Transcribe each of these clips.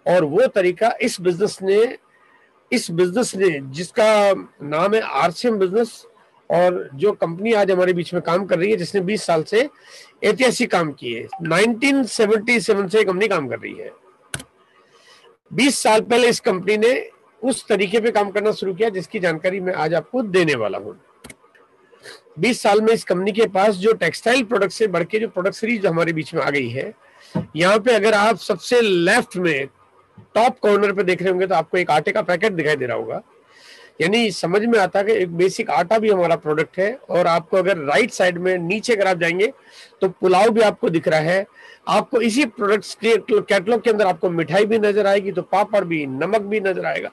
और वो तरीका इस बिजनेस ने जिसका नाम है आरसीएम बिजनेस, और जो कंपनी आज हमारे बीच में काम कर रही है, जिसने 20 साल से ऐतिहासिक काम किए, 1977 से कंपनी काम कर रही है। 20 साल पहले इस कंपनी ने उस तरीके पे काम करना शुरू किया जिसकी जानकारी मैं आज आपको देने वाला हूं। 20 साल में इस कंपनी के पास जो टेक्सटाइल प्रोडक्ट से बढ़ के जो प्रोडक्ट सीरीज हमारे बीच में आ गई है, यहाँ पे अगर आप सबसे लेफ्ट में टॉप कॉर्नर पे देख रहे होंगे तो आपको एक आटे का पैकेट दिखाई दे रहा होगा। यानी समझ में आता है कि एक बेसिक आटा भी हमारा प्रोडक्ट है। और आपको अगर राइट साइड में नीचे अगर आप जाएंगे तो पुलाव भी आपको दिख रहा है। आपको इसी प्रोडक्ट्स के कैटलॉग के अंदर आपको मिठाई भी नजर आएगी, तो पापड़ भी, नमक भी नजर आएगा,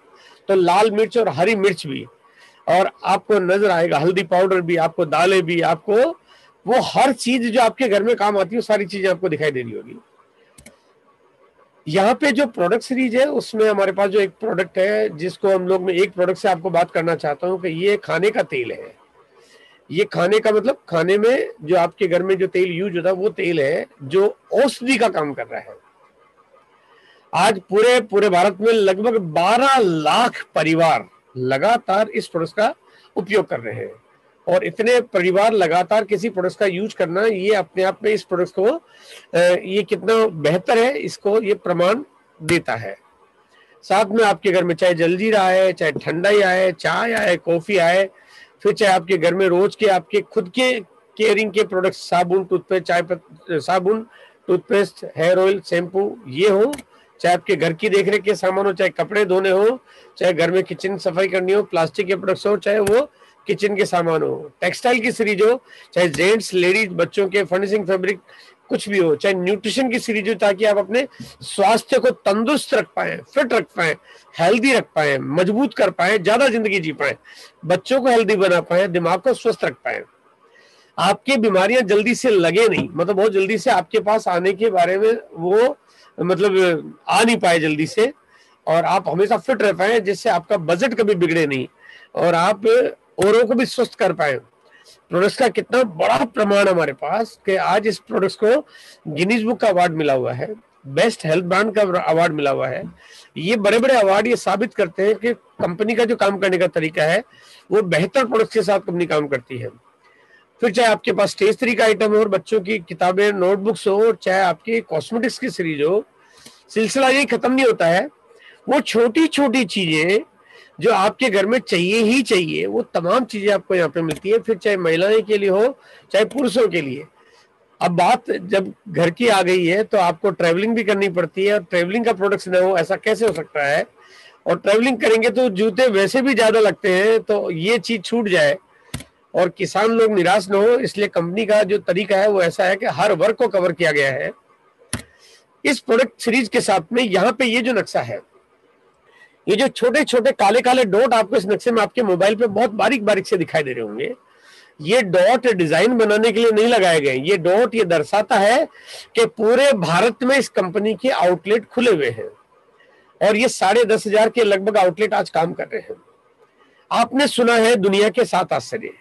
तो लाल मिर्च और हरी मिर्च भी, और आपको नजर आएगा हल्दी पाउडर भी, आपको दालें भी, आपको वो हर चीज जो आपके घर में काम आती है सारी चीजें आपको दिखाई दे रही होगी। यहाँ पे जो प्रोडक्ट सीरीज है उसमें हमारे पास जो एक प्रोडक्ट है जिसको हम लोग, मैं एक प्रोडक्ट से आपको बात करना चाहता हूँ कि ये खाने का तेल है। ये खाने का मतलब खाने में जो आपके घर में जो तेल यूज होता है वो तेल है जो औषधि का काम कर रहा है। आज पूरे पूरे भारत में लगभग 12 लाख परिवार लगातार इस प्रोडक्ट का उपयोग कर रहे हैं। और इतने परिवार लगातार किसी प्रोडक्ट का यूज करना, ये अपने आप में इस प्रोडक्ट को ये कितना बेहतर है इसको ये प्रमाण देता है। साथ में आपके घर में चाहे जलजीरा आए, चाहे ठंडाई आए, चाय आए, कॉफी आए, फिर चाहे आपके घर में रोज के आपके खुद के केयरिंग के प्रोडक्ट, साबुन, टूथपेस्ट, साबुन, टूथपेस्ट, हेयर ऑयल, शैम्पू ये हो, चाहे आपके घर की देखरेख के सामान हो, चाहे कपड़े धोने हो, चाहे घर में किचन सफाई करनी हो, प्लास्टिक के प्रोडक्ट्स हो, चाहे वो किचन के सामान हो, टेक्सटाइल की सीरीज हो, चाहे जेंट्स, लेडीज, बच्चों के फर्निशिंग, फैब्रिक कुछ भी हो, चाहे न्यूट्रिशन की सीरीज हो, ताकि आप अपने स्वास्थ्य को तंदुरुस्त रख पाए, फिट रख पाए, हेल्दी रख पाए, मजबूत कर पाए, ज्यादा जिंदगी जी पाए, बच्चों को हेल्दी बना पाए, दिमाग को स्वस्थ रख पाए, आपकी बीमारियां जल्दी से लगे नहीं, मतलब बहुत जल्दी से आपके पास आने के बारे में वो मतलब आ नहीं पाए जल्दी से, और आप हमेशा फिट रह पाए जिससे आपका बजट कभी बिगड़े नहीं और आप औरों को भी स्वस्थ कर पाए। प्रोडक्ट्स का कितना बड़ा प्रमाण हमारे पास कि आज इस प्रोडक्ट्स को गिनीज बुक का अवार्ड मिला हुआ है, बेस्ट हेल्थ ब्रांड का अवार्ड मिला हुआ है। ये बड़े बड़े अवार्ड ये साबित करते हैं कि कंपनी का जो काम करने का तरीका है वो बेहतर प्रोडक्ट्स के साथ कंपनी काम करती है। फिर चाहे आपके पास स्टेशनरी का आइटम हो और बच्चों की किताबें, नोटबुक्स हो, चाहे आपकी कॉस्मेटिक्स की सीरीज हो, सिलसिला ये खत्म नहीं होता है। वो छोटी छोटी चीजें जो आपके घर में चाहिए ही चाहिए, वो तमाम चीजें आपको यहाँ पे मिलती है। फिर चाहे महिलाएं के लिए हो, चाहे पुरुषों के लिए। अब बात जब घर की आ गई है तो आपको ट्रैवलिंग भी करनी पड़ती है, और ट्रैवलिंग का प्रोडक्ट्स ना हो ऐसा कैसे हो सकता है। और ट्रैवलिंग करेंगे तो जूते वैसे भी ज्यादा लगते हैं, तो ये चीज छूट जाए और किसान लोग निराश न हो, इसलिए कंपनी का जो तरीका है वो ऐसा है कि हर वर्ग को कवर किया गया है इस प्रोडक्ट सीरीज के साथ में। यहाँ पे ये जो नक्शा है, ये जो छोटे छोटे काले काले डॉट आपको इस नक्शे में आपके मोबाइल पे बहुत बारीक बारीक से दिखाई दे रहे होंगे, ये डॉट डिजाइन बनाने के लिए नहीं लगाए गए। ये डॉट ये दर्शाता है कि पूरे भारत में इस कंपनी के आउटलेट खुले हुए हैं, और ये 10,500 के लगभग आउटलेट आज काम कर रहे हैं। आपने सुना है दुनिया के 7 आश्चर्य,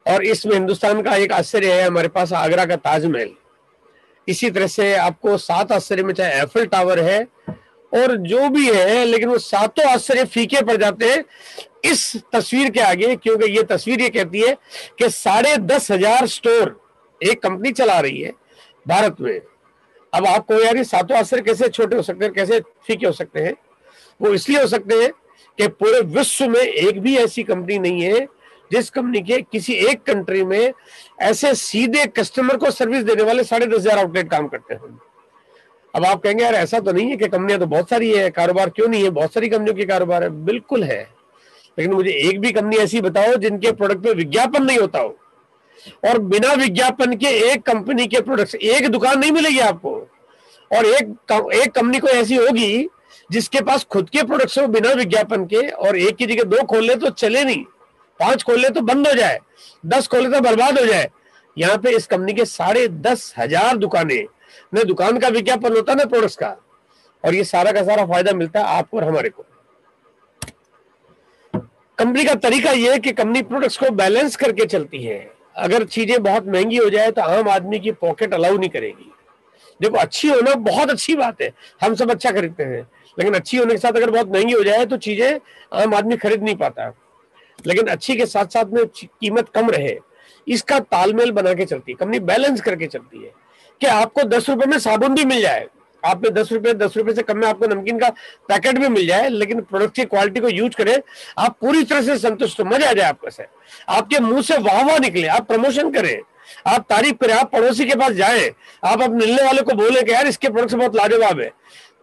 और इसमें हिंदुस्तान का एक आश्चर्य है हमारे पास आगरा का ताजमहल। इसी तरह से आपको 7 आश्चर्य में चाहे एफिल टावर है और जो भी है, लेकिन वो सातों आश्चर्य फीके पड़ जाते हैं इस तस्वीर के आगे, क्योंकि ये तस्वीर ये कहती है कि 10,500 स्टोर एक कंपनी चला रही है भारत में। अब आपको यार ये सातों आश्चर्य कैसे छोटे हो सकते हैं, कैसे फीके हो सकते हैं? वो इसलिए हो सकते हैं कि पूरे विश्व में एक भी ऐसी कंपनी नहीं है जिस कंपनी के किसी एक कंट्री में ऐसे सीधे कस्टमर को सर्विस देने वाले 10,500 आउटलेट काम करते हैं। अब आप कहेंगे यार ऐसा तो नहीं है कि कंपनियां तो बहुत सारी है, कारोबार क्यों नहीं है? बहुत सारी कंपनियों के कारोबार है, बिल्कुल है, लेकिन मुझे एक भी कंपनी ऐसी बताओ जिनके प्रोडक्ट पे विज्ञापन नहीं होता हो। और बिना विज्ञापन के एक कंपनी के प्रोडक्ट्स, एक दुकान नहीं मिलेगी आपको। और एक कंपनी कोई ऐसी होगी जिसके पास खुद के प्रोडक्ट्स हो बिना विज्ञापन के, और एक की जगह 2 खोल ले तो चले नहीं, 5 खोल ले तो बंद हो जाए, 10 खोल ले तो बर्बाद हो जाए। यहाँ पे इस कंपनी के 10,500 दुकानें, न दुकान का विज्ञापन होता ना प्रोडक्ट्स का, और ये सारा का सारा फायदा मिलता है आपको और हमारे को। कंपनी का तरीका यह है कि कंपनी प्रोडक्ट्स को बैलेंस करके चलती है। अगर चीजें बहुत महंगी हो जाए तो आम आदमी की पॉकेट अलाउ नहीं करेगी, देखो अच्छी होना बहुत अच्छी बात है, हम सब अच्छा खरीदते हैं, लेकिन अच्छी होने के साथ अगर बहुत महंगी हो जाए तो चीजें आम आदमी खरीद नहीं पाता। लेकिन अच्छी के साथ साथ में कीमत कम रहे, इसका तालमेल बना के चलती है कंपनी, बैलेंस करके चलती है कि आपको 10 रुपए में साबुन भी मिल जाए, आप में 10 रुपए से कम में आपको नमकीन का पैकेट भी मिल जाए, लेकिन प्रोडक्ट की क्वालिटी को यूज करें, आप पूरी तरह से संतुष्ट हो, मजा आ जाए आपको से, आपके मुंह से वाह वाह निकले, आप प्रमोशन करें, आप तारीफ करें, आप पड़ोसी के पास जाएं, आप अब मिलने वाले को बोले कि यार इसके प्रोडक्ट बहुत लाजवाब है,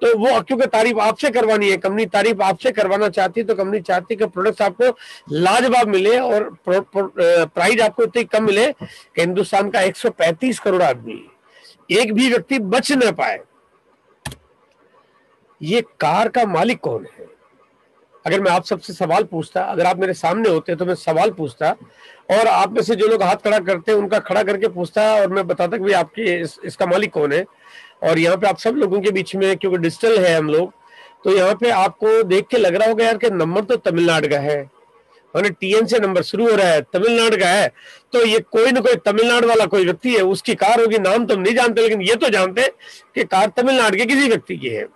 तो वो क्योंकि तारीफ आपसे करवानी है, कंपनी तारीफ आपसे करवाना चाहती है, तो कंपनी चाहती है कि प्रोडक्ट्स आपको लाजवाब मिले और प्राइस आपको इतनी कम मिले कि हिंदुस्तान का 135 करोड़ आदमी, एक भी व्यक्ति बच न पाए। ये कार का मालिक कौन है? अगर मैं आप सबसे सवाल पूछता, अगर आप मेरे सामने होते तो मैं सवाल पूछता, और आप में से जो लोग हाथ खड़ा करते हैं उनका खड़ा करके पूछता, और मैं बताता कि भाई आपके इसका मालिक कौन है। और यहाँ पे आप सब लोगों के बीच में, क्योंकि डिजिटल है हम लोग, तो यहाँ पे आपको देख के लग रहा होगा यार कि नंबर तो तमिलनाडु का है, और TN से नंबर शुरू हो रहा है, तमिलनाडु का है, तो ये कोई ना कोई तमिलनाडु वाला कोई व्यक्ति है, उसकी कार होगी, नाम तो हम नहीं जानते, लेकिन ये तो जानते कि कार तमिलनाडु के किसी व्यक्ति की है।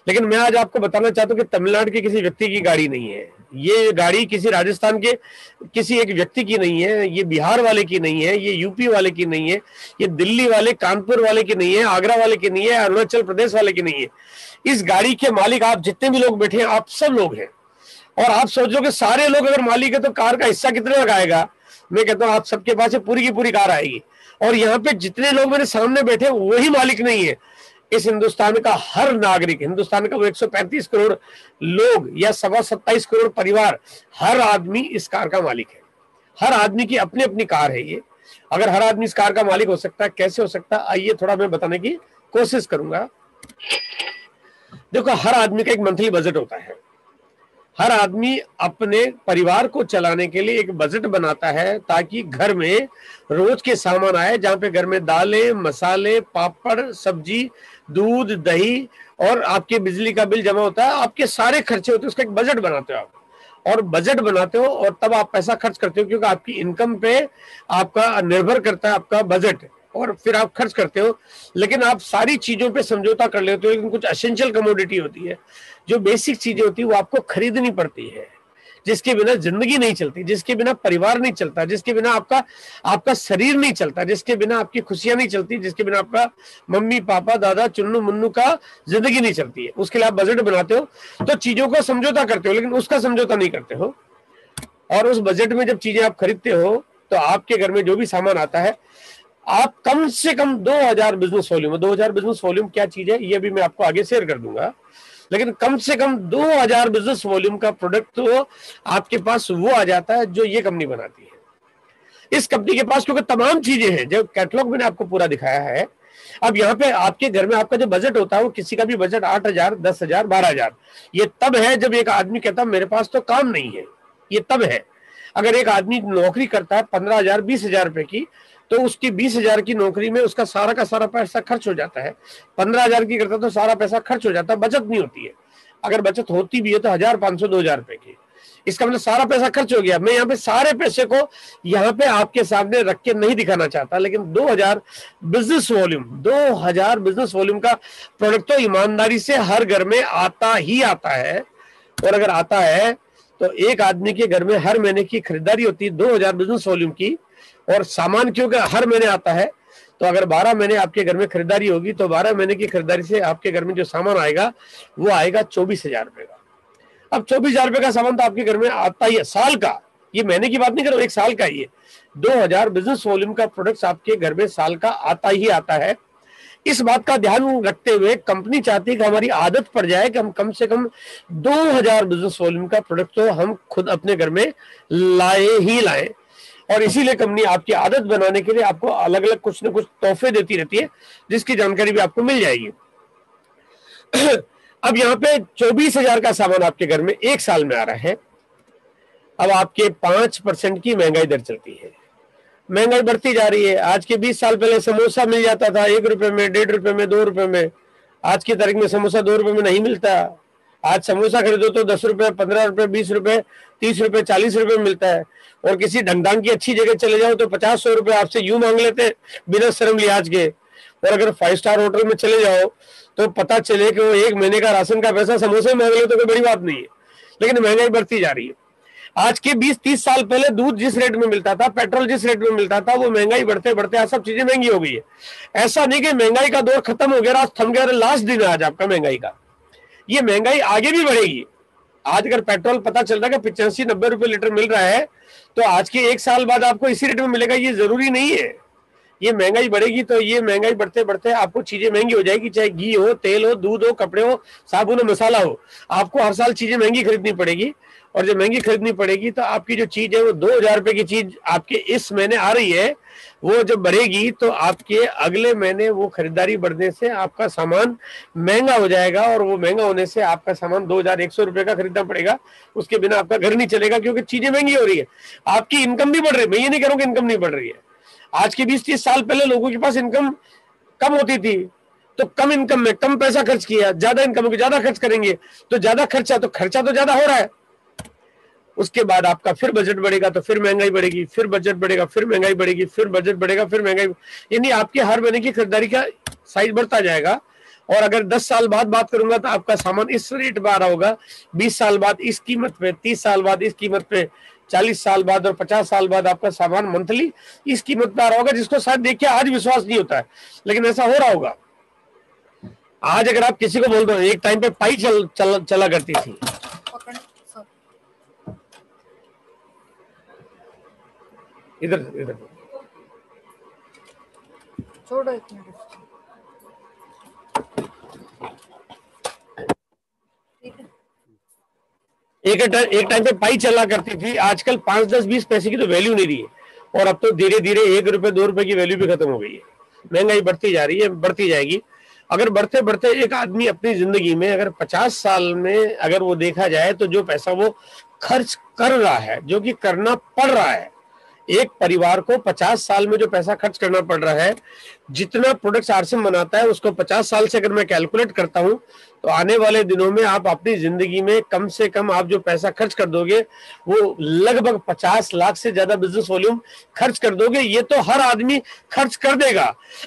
लेकिन मैं आज आपको बताना चाहता हूं कि तमिलनाडु के किसी व्यक्ति की गाड़ी नहीं है, ये गाड़ी किसी राजस्थान के किसी एक व्यक्ति की नहीं है, ये बिहार वाले की नहीं है, ये यूपी वाले की नहीं है, ये दिल्ली वाले, कानपुर वाले की नहीं है, आगरा वाले की नहीं है, अरुणाचल प्रदेश वाले की नहीं है। इस गाड़ी के मालिक आप जितने भी लोग बैठे हैं, आप सब लोग हैं। और आप सोचो कि सारे लोग अगर मालिक है तो कार का हिस्सा कितने लगाएगा? मैं कहता हूं आप सबके पास पूरी की पूरी कार आएगी। और यहाँ पे जितने लोग मेरे सामने बैठे वही मालिक नहीं है, इस हिंदुस्तान का हर नागरिक, हिंदुस्तान का वो 135 करोड़ लोग या 27 करोड़ परिवार, हर आदमी इस कार का मालिक है। हर आदमी की अपनी अपनी कार है ये। अगर हर आदमी इस कार का मालिक हो सकता है, कैसे हो सकता है, आइए थोड़ा मैं बताने की कोशिश करूंगा। देखो, हर आदमी का एक मंथली बजट होता है। हर आदमी अपने परिवार को चलाने के लिए एक बजट बनाता है, ताकि घर में रोज के सामान आए, जहां पे घर में दालें, मसाले, पापड़, सब्जी, दूध, दही और आपके बिजली का बिल जमा होता है, आपके सारे खर्चे होते हैं, उसका एक बजट बनाते हो आप। और बजट बनाते हो और तब आप पैसा खर्च करते हो, क्योंकि आपकी इनकम पे आपका निर्भर करता है आपका बजट, और फिर आप खर्च करते हो। लेकिन आप सारी चीजों पे समझौता कर लेते हो, लेकिन कुछ एसेंशियल कमोडिटी होती है, जो बेसिक चीजें होती है, वो आपको खरीदनी पड़ती है, जिसके बिना जिंदगी नहीं चलती, जिसके बिना परिवार नहीं चलता, जिसके बिना आपका शरीर नहीं चलता, जिसके बिना आपकी खुशियां नहीं चलती, जिसके बिना आपका मम्मी पापा दादा चुन्नू मुन्नू का जिंदगी नहीं चलती है। उसके लिए आप बजट बनाते हो, तो चीजों का समझौता करते हो, लेकिन उसका समझौता नहीं करते हो। और उस बजट में जब चीजें आप खरीदते हो, तो आपके घर में जो भी सामान आता है, आप कम से कम 2000 बिजनेस वॉल्यूम, 2000 बिजनेस वॉल्यूम क्या चीज है ये भी मैं आपको आगे शेयर कर दूंगा, लेकिन कम से कम 2000 बिजनेस वॉल्यूम का प्रोडक्ट तो आपके पास वो आ जाता है जो ये कंपनी बनाती है। इस कंपनी के पास क्योंकि तमाम चीजें हैं, जो कैटलॉग मैंने आपको पूरा दिखाया है। अब यहाँ पे आपके घर में आपका जो बजट होता है, वो किसी का भी बजट 8000, 10000, 12000, ये तब है जब एक आदमी कहता मेरे पास तो काम नहीं है, ये तब है। अगर एक आदमी नौकरी करता है 15,000, 20,000 रुपए की, तो उसकी 20,000 की नौकरी में उसका सारा का सारा पैसा खर्च हो जाता है। 15,000 की करता तो सारा पैसा खर्च हो जाता है, बचत नहीं होती है। अगर बचत होती भी है तो 1,000, 500, 2,000 रुपए की, इसका मतलब सारा पैसा खर्च हो गया। मैं यहाँ पे सारे पैसे को यहाँ पे आपके सामने रख के नहीं दिखाना चाहता, लेकिन 2000 बिजनेस वॉल्यूम, 2000 बिजनेस वॉल्यूम का प्रोडक्ट तो ईमानदारी से हर घर में आता ही आता है। और अगर आता है तो एक आदमी के घर में हर महीने की खरीदारी होती है 2000 बिजनेस वॉल्यूम की, और सामान क्योंकि हर महीने आता है, तो अगर 12 महीने आपके घर में खरीदारी होगी, तो 12 महीने की खरीदारी से आपके घर में जो सामान आएगा वो आएगा 24,000 रुपए का। अब 24,000 रुपए का सामान तो आपके घर में आता ही है साल का, ये महीने की बात नहीं कर रहा हूं, एक साल का ही है। 2000 बिजनेस वॉल्यूम का प्रोडक्ट आपके घर में साल का आता ही आता है। इस बात का ध्यान रखते हुए कंपनी चाहती है कि हमारी आदत पड़ जाए कि हम कम से कम 2000 बिजनेस वॉल्यूम का प्रोडक्ट तो हम खुद अपने घर में लाए ही लाएं। और इसीलिए कंपनी आपकी आदत बनाने के लिए आपको अलग अलग कुछ ना कुछ तोहफे देती रहती है, जिसकी जानकारी भी आपको मिल जाएगी। अब यहाँ पे 24,000 का सामान आपके घर में एक साल में आ रहा है। अब आपके 5% की महंगाई दर चलती है, महंगाई बढ़ती जा रही है। आज के 20 साल पहले समोसा मिल जाता था 1 रुपए में, 1.5 रुपए में, 2 रुपए में। आज की तारीख में समोसा 2 रुपए में नहीं मिलता। आज समोसा खरीदो तो 10 रुपए, 15 रुपए, 20 रुपए, 30 रुपए, 40 रुपए में मिलता है। और किसी ढंग की अच्छी जगह चले जाओ तो 50-100 रुपए आपसे यूं मांग लेते हैं बिना शर्म लिहाज के। और अगर 5 स्टार होटल में चले जाओ तो पता चले कि वो 1 महीने का राशन का पैसा समोसे मांग लो तो कोई बड़ी बात नहीं है, लेकिन महंगाई बढ़ती जा रही है। आज के 20-30 साल पहले दूध जिस रेट में मिलता था, पेट्रोल जिस रेट में मिलता था, वो महंगाई बढ़ते बढ़ते आज सब चीजें महंगी हो गई है। ऐसा नहीं कि महंगाई का दौर खत्म हो गया, आज थम गया, लास्ट दिन है आज आपका महंगाई का। ये महंगाई आगे भी बढ़ेगी। आज अगर पेट्रोल पता चल रहा है कि 85-90 रुपए लीटर मिल रहा है, तो आज के 1 साल बाद आपको इसी रेट में मिलेगा, ये जरूरी नहीं है। ये महंगाई बढ़ेगी तो ये महंगाई बढ़ते बढ़ते आपको चीजें महंगी हो जाएगी, चाहे घी हो, तेल हो, दूध हो, कपड़े हो, साबुन हो, मसाला हो, आपको हर साल चीजें महंगी खरीदनी पड़ेगी। और जब महंगी खरीदनी पड़ेगी तो आपकी जो चीज है वो 2000 रुपए की चीज आपके इस महीने आ रही है, वो जब बढ़ेगी तो आपके अगले महीने वो खरीदारी बढ़ने से आपका सामान महंगा हो जाएगा, और वो महंगा होने से आपका सामान 2100 रुपए का खरीदना पड़ेगा। उसके बिना आपका घर नहीं चलेगा, क्योंकि चीजें महंगी हो रही है। आपकी इनकम भी बढ़ रही है, मैं ये नहीं कह रहा हूं कि इनकम नहीं बढ़ रही है। आज के 20-30 साल पहले लोगों के पास इनकम कम होती थी, तो कम इनकम में कम पैसा खर्च किया, ज्यादा इनकम में ज्यादा खर्च करेंगे तो ज्यादा खर्चा, तो खर्चा तो ज्यादा हो रहा है। उसके बाद आपका फिर बजट बढ़ेगा तो फिर महंगाई बढ़ेगी, फिर बजट बढ़ेगा, फिर महंगाई बढ़ेगी, फिर बजट बढ़ेगा, फिर महंगाई, यानी आपके हर महीने की खरीदारी का साइज बढ़ता जाएगा। और अगर 10 साल बाद बात करूंगा तो आपका सामान इस रेट पर आ रहा होगा, 20 साल बाद इस कीमत पे, 30 साल बाद इस कीमत पे, 40 साल बाद और 50 साल बाद आपका सामान मंथली इस कीमत पे आ रहा होगा, जिसको शायद देख के आज विश्वास नहीं होता है, लेकिन ऐसा हो रहा होगा। आज अगर आप किसी को बोल दो, एक टाइम पे पाई चला करती थी, इधर इधर छोड़ो, एक टाइम पे पाई चला करती थी। आजकल 5, 10, 20 पैसे की तो वैल्यू नहीं रही है, और अब तो धीरे धीरे 1 रुपए 2 रुपए की वैल्यू भी खत्म हो गई है। महंगाई बढ़ती जा रही है, बढ़ती जाएगी। अगर बढ़ते बढ़ते एक आदमी अपनी जिंदगी में अगर 50 साल में अगर वो देखा जाए तो जो पैसा वो खर्च कर रहा है, जो कि करना पड़ रहा है, एक परिवार को 50 साल में जो पैसा खर्च करना पड़ रहा है, जितना प्रोडक्ट्स आरसीएम बनाता है उसको 50 साल से अगर मैं कैलकुलेट करता हूं तो आने वाले दिनों में आप अपनी जिंदगी में कम से कम आप जो पैसा खर्च कर दोगे वो लगभग 50 लाख से ज्यादा बिजनेस वॉल्यूम खर्च कर दोगे। ये तो हर आदमी खर्च कर देगा।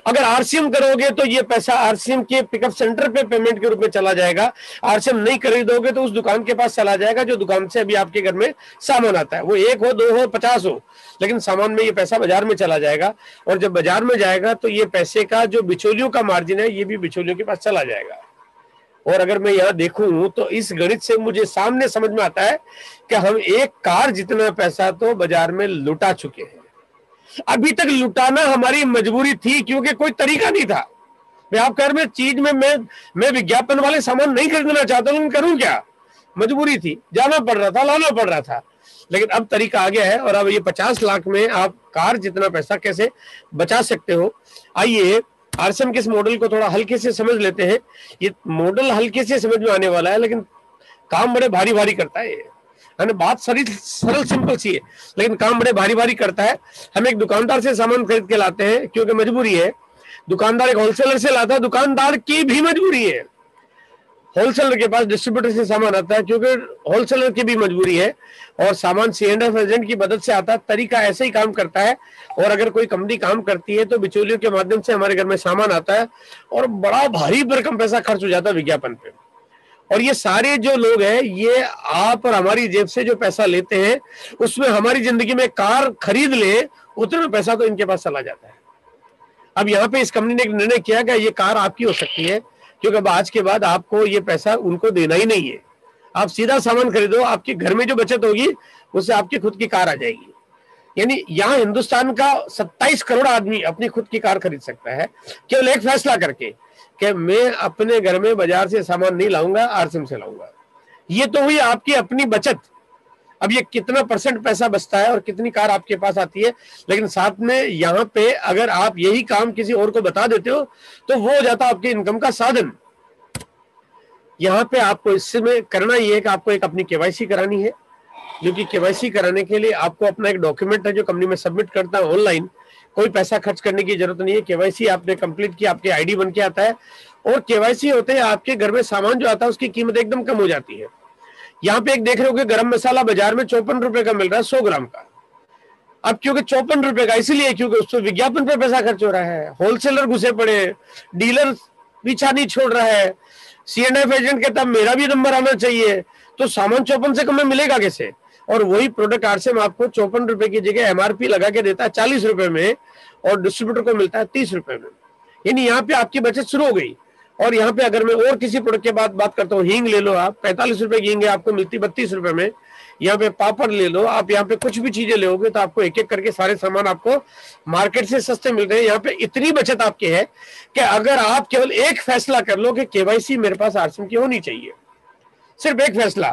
अगर आरसीएम करोगे तो ये पैसा आरसीएम के पिकअप सेंटर पे पेमेंट के रूप में चला जाएगा। आरसीएम नहीं खरीदोगे तो उस दुकान के पास चला जाएगा जो दुकान से अभी आपके घर में सामान आता है, वो 1 हो 2 हो 50 हो, लेकिन सामान में ये पैसा बाजार में चला जाएगा। और जब बाजार में जाएगा तो ये पैसे का जो बिचौलियों का मार्जिन है ये भी बिचौलियों के पास चला जाएगा। और अगर मैं यहाँ देखूं तो इस गणित से मुझे सामने समझ में आता है कि हम एक कार जितना पैसा तो बाजार में लुटा चुके हैं। अभी तक लुटाना हमारी मजबूरी थी, क्योंकि कोई तरीका नहीं था। मैं आप कह रहे चीज में मैं विज्ञापन वाले सामान नहीं खरीदना चाहता हूं, करूं क्या, मजबूरी थी, जाना पड़ रहा था, लाना पड़ रहा था। लेकिन अब तरीका आ गया है, और अब ये 50 लाख में आप कार जितना पैसा कैसे बचा सकते हो। आइए आरसीएम के इस मॉडल को थोड़ा हल्के से समझ लेते हैं। ये मॉडल हल्के से समझ में आने वाला है, लेकिन काम बड़े भारी भारी करता है। बात सरल सिंपल सी है, लेकिन काम बड़े भारी भारी करता है। हम एक दुकानदार से सामान खरीद के लाते हैं क्योंकि मजबूरी है, दुकानदार एक होलसेलर से लाता है, दुकानदार की भी मजबूरी है। होलसेलर के पास डिस्ट्रीब्यूटर से सामान आता है क्योंकि होलसेलर की भी मजबूरी है, और सामान C&F एजेंट की मदद से आता है। तरीका ऐसे ही काम करता है। और अगर कोई कंपनी काम करती है तो बिचौलियों के माध्यम से हमारे घर में सामान आता है, और बड़ा भारी भरकम पैसा खर्च हो जाता है विज्ञापन पे। और ये सारे जो लोग हैं, ये आप और हमारी जेब से जो पैसा लेते हैं, उसमें हमारी जिंदगी में कार खरीद ले उतना पैसा तो इनके पास चला जाता है। अब यहाँ पे इस कंपनी ने एक निर्णय किया कि ये कार आपकी हो सकती है, क्योंकि अब आज के बाद आपको ये पैसा उनको देना ही नहीं है। आप सीधा सामान खरीदो, आपके घर में जो बचत होगी उससे आपकी खुद की कार आ जाएगी। यानी यहाँ हिंदुस्तान का 27 करोड़ आदमी अपनी खुद की कार खरीद सकता है, केवल एक फैसला करके कि मैं अपने घर में बाजार से सामान नहीं लाऊंगा, आरसीएम से लाऊंगा। ये तो हुई आपकी अपनी बचत। अब ये कितना % पैसा बचता है और कितनी कार आपके पास आती है, लेकिन साथ में यहाँ पे अगर आप यही काम किसी और को बता देते हो तो वो हो जाता है आपके इनकम का साधन। यहाँ पे आपको इसमें करना ये है कि आपको एक अपनी केवाईसी करानी है, जो कि केवाईसी कराने के लिए आपको अपना एक डॉक्यूमेंट है जो कंपनी में सबमिट करता है ऑनलाइन। कोई पैसा खर्च करने की जरूरत नहीं है। केवाईसी आपने कंप्लीट किया, आपके आईडी बन के आता है, और केवाईसी होते हैं आपके घर में सामान जो आता है उसकी कीमत एकदम कम हो जाती है। यहाँ पे एक देख रहे हो कि गरम मसाला बाजार में 54 रुपए का मिल रहा है 100 ग्राम का। अब क्योंकि 54 रुपए का, इसीलिए क्योंकि उस पर विज्ञापन पे पैसा खर्च हो रहा है, होलसेलर घुसे पड़े, डीलर पीछा नहीं छोड़ रहा है, C&F एजेंट कहता मेरा भी नंबर आना चाहिए, तो सामान 54 से कम में मिलेगा कैसे? और वही प्रोडक्ट आरसीएम आपको 54 रुपए की जगह MRP लगा के देता है 40 रुपए में, और डिस्ट्रीब्यूटर को मिलता है 30 रुपए में। यानी यहाँ पे आपकी बचत शुरू हो गई। और यहाँ पे अगर मैं और किसी प्रोडक्ट के बाद बात करता हूँ, हींग ले लो आप, 45 रुपए की हींग आपको मिलती 32 रुपए में। यहाँ पे पापड़ ले लो आप, यहाँ पे कुछ भी चीजें लोगे तो आपको एक एक करके सारे सामान आपको मार्केट से सस्ते मिल रहे हैं। यहाँ पे इतनी बचत आपकी है कि अगर आप केवल एक फैसला कर लो कि केवाईसी मेरे पास आरसीएम की होनी चाहिए, सिर्फ एक फैसला,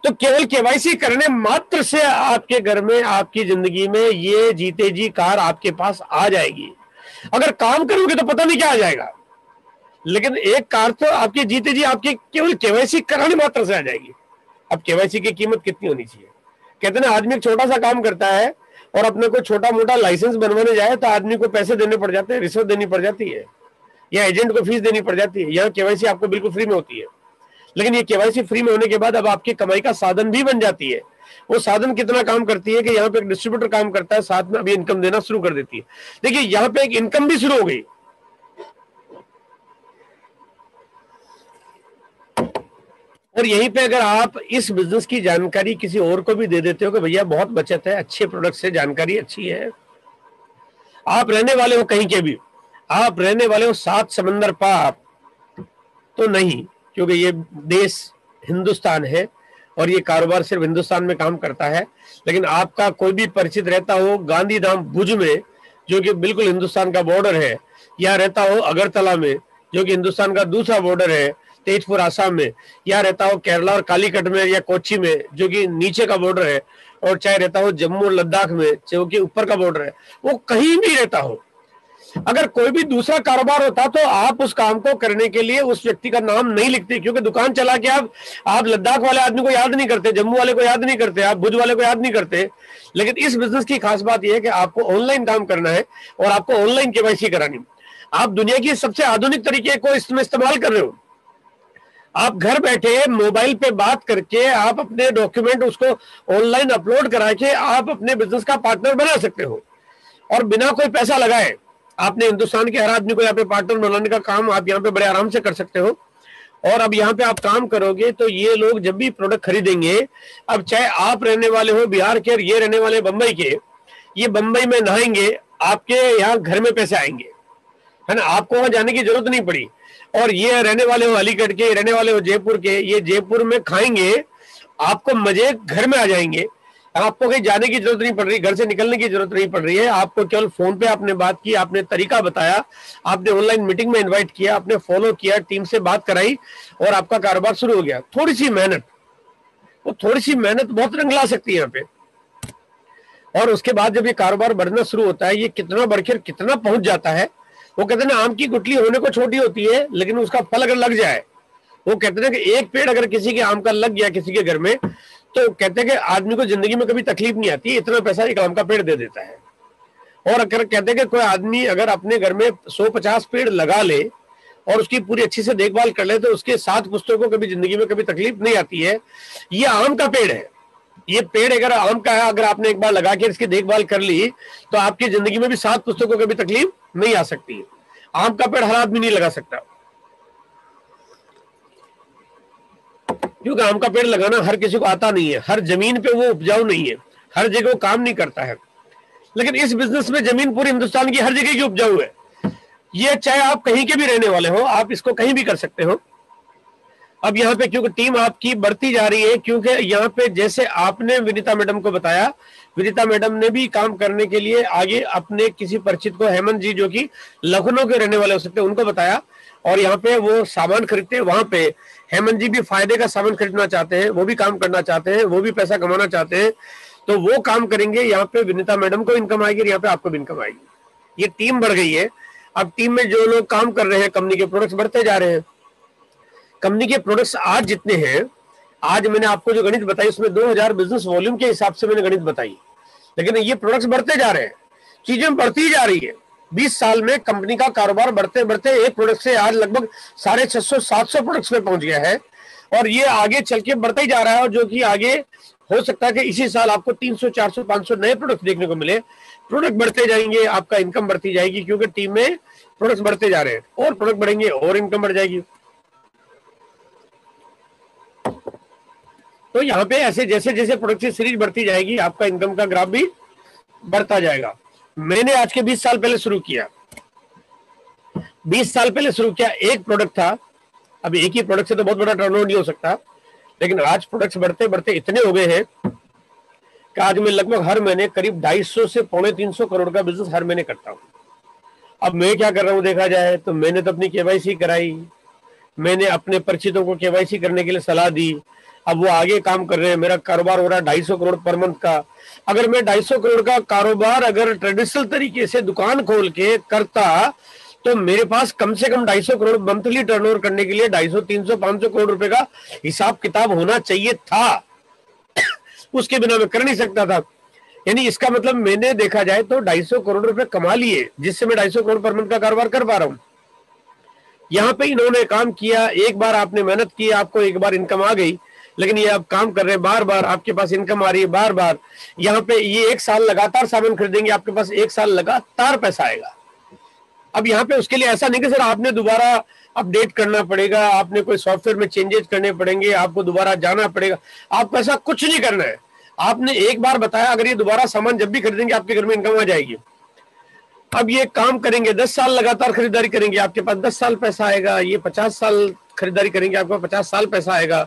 तो केवल केवाईसी करने मात्र से आपके घर में, आपकी जिंदगी में ये जीते जी कार आपके पास आ जाएगी। अगर काम करोगे तो पता नहीं क्या आ जाएगा, लेकिन एक कार तो आपके जीते जी आपके केवल केवाईसी कराने मात्र से आ जाएगी। अब केवाईसी की कीमत कितनी होनी चाहिए? कहते हैं आदमी एक छोटा सा काम करता है और अपने को छोटा मोटा लाइसेंस बनवाने जाए तो आदमी को पैसे देने पड़ जाते हैं, रिश्वत देनी पड़ जाती है, या एजेंट को फीस देनी पड़ जाती है। यहाँ केवाईसी आपको बिल्कुल फ्री में होती है। लेकिन ये केवाईसी फ्री में होने के बाद अब आपकी कमाई का साधन भी बन जाती है। वो साधन कितना काम करती है कि यहाँ पे एक डिस्ट्रीब्यूटर काम करता है, साथ में अभी इनकम देना शुरू कर देती है। देखिए यहाँ पे एक इनकम भी शुरू हो गई। और यहीं पे अगर आप इस बिजनेस की जानकारी किसी और को भी दे देते हो कि भैया बहुत बचत है, अच्छे प्रोडक्ट से जानकारी अच्छी है, आप रहने वाले हो कहीं के भी, आप रहने वाले हो 7 समंदर पार, तो नहीं, क्योंकि ये देश हिंदुस्तान है और ये कारोबार सिर्फ हिंदुस्तान में काम करता है। लेकिन आपका कोई भी परिचित रहता हो गांधीधाम भुज में, जो कि बिल्कुल हिंदुस्तान का बॉर्डर है, या रहता हो अगरतला में, जो कि हिंदुस्तान का दूसरा बॉर्डर है, तेजपुर आसाम में, या रहता हो केरला और कालीकट में या कोच्चि में, जो कि नीचे का बॉर्डर है, और चाहे रहता हो जम्मू और लद्दाख में, जो कि ऊपर का बॉर्डर है, वो कहीं भी रहता हो, अगर कोई भी दूसरा कारोबार होता तो आप उस काम को करने के लिए उस व्यक्ति का नाम नहीं लिखते, क्योंकि दुकान चला के आप लद्दाख वाले आदमी को याद नहीं करते, जम्मू वाले को याद नहीं करते, आप भुज वाले को याद नहीं करते। लेकिन इस बिजनेस की खास बात यह है कि आपको ऑनलाइन काम करना है और आपको ऑनलाइन केवाईसी करानी। आप दुनिया की सबसे आधुनिक तरीके को इसमें इस्तेमाल कर रहे हो। आप घर बैठे मोबाइल पे बात करके आप अपने डॉक्यूमेंट उसको ऑनलाइन अपलोड करा के आप अपने बिजनेस का पार्टनर बना सकते हो, और बिना कोई पैसा लगाए आपने हिंदुस्तान के हर आदमी को यहाँ पे पार्टनर बनाने का काम आप यहाँ पे बड़े आराम से कर सकते हो। और अब यहाँ पे आप काम करोगे तो ये लोग जब भी प्रोडक्ट खरीदेंगे, अब चाहे आप रहने वाले हो बिहार के और ये रहने वाले बंबई के, ये बंबई में नहाएंगे, आपके यहाँ घर में पैसे आएंगे, है ना, आपको वहां जाने की जरूरत नहीं पड़ी। और ये रहने वाले हो अलीगढ़ के, रहने वाले हो जयपुर के, ये जयपुर में खाएंगे, आपको मजे घर में आ जाएंगे, आपको कहीं जाने की जरूरत नहीं पड़ रही, घर से निकलने की जरूरत नहीं पड़ रही है। आपको केवल फोन पे आपने बात की, आपने तरीका बताया, आपने ऑनलाइन मीटिंग में इनवाइट किया, आपने फॉलो किया, टीम से बात कराई और आपका कारोबार शुरू हो गया। थोड़ी सी मेहनत, वो थोड़ी सी मेहनत बहुत रंग ला सकती है यहाँ पे। और उसके बाद जब ये कारोबार बढ़ना शुरू होता है, ये कितना बढ़कर कितना पहुंच जाता है। वो कहते हैं ना, आम की गुठली होने को छोटी होती है लेकिन उसका फल अगर लग जाए, वो कहते हैं कि एक पेड़ अगर किसी के आम का लग गया किसी के घर में, तो कहते हैं कि आदमी को जिंदगी में कभी तकलीफ नहीं आती, इतना पैसा एक आम का पेड़ दे देता है। और अगर कहते हैं कि कोई आदमी अगर अपने घर में 150 पेड़ लगा ले और उसकी पूरी अच्छी से देखभाल कर ले, तो उसके 7 पुस्तकों को कभी जिंदगी में कभी तकलीफ नहीं आती है। ये आम का पेड़ है, ये पेड़ अगर आम का है, अगर आपने एक बार लगा के इसकी देखभाल कर ली तो आपकी जिंदगी में भी 7 पुस्तकों को कभी तकलीफ नहीं आ सकती है। आम का पेड़ हर आदमी नहीं लगा सकता, क्योंकि आम का पेड़ लगाना हर किसी को आता नहीं है, हर जमीन पे वो उपजाऊ नहीं है, हर जगह वो काम नहीं करता है। लेकिन इस बिजनेस में जमीन पूरी हिंदुस्तान की हर जगह की उपजाऊ है। ये चाहे आप कहीं के भी रहने वाले हो, आप इसको कहीं भी कर सकते हो। अब यहाँ पे क्योंकि टीम आपकी बढ़ती जा रही है, क्योंकि यहाँ पे जैसे आपने विनीता मैडम को बताया, विनीता मैडम ने भी काम करने के लिए आगे अपने किसी परिचित को, हेमंत जी जो कि लखनऊ के रहने वाले हो सकते हैं, उनको बताया, और यहाँ पे वो सामान खरीदते हैं। वहां पे हेमंत जी भी फायदे का सामान खरीदना चाहते हैं, वो भी काम करना चाहते हैं, वो भी पैसा कमाना चाहते हैं, तो वो काम करेंगे। यहाँ पे विनीता मैडम को इनकम आएगी और यहाँ पे आपको भी इनकम आएगी। ये टीम बढ़ गई है। अब टीम में जो लोग काम कर रहे हैं, कंपनी के प्रोडक्ट्स बढ़ते जा रहे हैं। कंपनी के प्रोडक्ट्स आज जितने हैं, आज मैंने आपको जो गणित बताई उसमें 2000 बिजनेस वॉल्यूम के हिसाब से मैंने गणित बताई, लेकिन ये प्रोडक्ट्स बढ़ते जा रहे हैं, चीजें बढ़ती जा रही है। 20 साल में कंपनी का कारोबार बढ़ते बढ़ते एक प्रोडक्ट से आज लगभग 650-700 प्रोडक्ट्स में पहुंच गया है, और ये आगे चल के बढ़ता ही जा रहा है, और जो कि आगे हो सकता है कि इसी साल आपको 300, 400, 500 नए प्रोडक्ट देखने को मिले। प्रोडक्ट बढ़ते जाएंगे, आपका इनकम बढ़ती जाएगी, क्योंकि टीम में प्रोडक्ट्स बढ़ते जा रहे हैं, और प्रोडक्ट बढ़ेंगे और इनकम बढ़ जाएगी। तो यहाँ पे ऐसे जैसे जैसे प्रोडक्ट की सीरीज बढ़ती जाएगी, आपका इनकम का ग्राफ भी बढ़ता जाएगा। मैंने आज के 20 साल पहले शुरू किया, 20 साल पहले शुरू किया, एक प्रोडक्ट था। अब एक ही प्रोडक्ट से तो बहुत बड़ा टर्नओवर नहीं हो सकता, लेकिन आज प्रोडक्ट्स बढ़ते बढ़ते इतने हो गए हैं कि आज मैं लगभग हर महीने करीब 250 से 250 करोड़ का बिजनेस हर महीने करता हूं। अब मैं क्या कर रहा हूं देखा जाए तो, मैंने तो अपनी केवाईसी कराई, मैंने अपने परिचितों को केवाईसी करने के लिए सलाह दी, अब वो आगे काम कर रहे हैं, मेरा कारोबार हो रहा है 250 करोड़ पर मंथ का। अगर मैं 250 करोड़ का कारोबार अगर ट्रेडिशनल तरीके से दुकान खोल के करता तो मेरे पास कम से कम 250 करोड़ मंथली टर्नओवर करने के लिए 250, 300, 500 करोड़ रुपए का हिसाब किताब होना चाहिए था। उसके बिना मैं कर नहीं सकता था। यानी इसका मतलब मैंने देखा जाए तो 250 करोड़ रुपए कमा लिए, जिससे मैं 250 करोड़ पर मंथ का कारोबार कर पा रहा हूं। यहां पे इन्होंने काम किया, एक बार आपने मेहनत की, आपको एक बार इनकम आ गई, लेकिन ये आप काम कर रहे हैं बार बार, आपके पास इनकम आ रही है बार बार। यहाँ पे ये एक साल लगातार सामान खरीदेंगे, आपके पास एक साल लगातार पैसा आएगा। अब यहाँ पे उसके लिए ऐसा नहीं कि सर आपने दोबारा अपडेट करना पड़ेगा, आपने कोई सॉफ्टवेयर में चेंजेस करने पड़ेंगे, आपको दोबारा जाना पड़ेगा, आपको ऐसा कुछ नहीं करना है। आपने एक बार बताया, अगर ये दोबारा सामान जब भी खरीदेंगे आपके घर में इनकम आ जाएगी। अब ये काम करेंगे, 10 साल लगातार खरीदारी करेंगे, आपके पास 10 साल पैसा आएगा। ये 50 साल खरीदारी करेंगे, आपको 50 साल पैसा आएगा।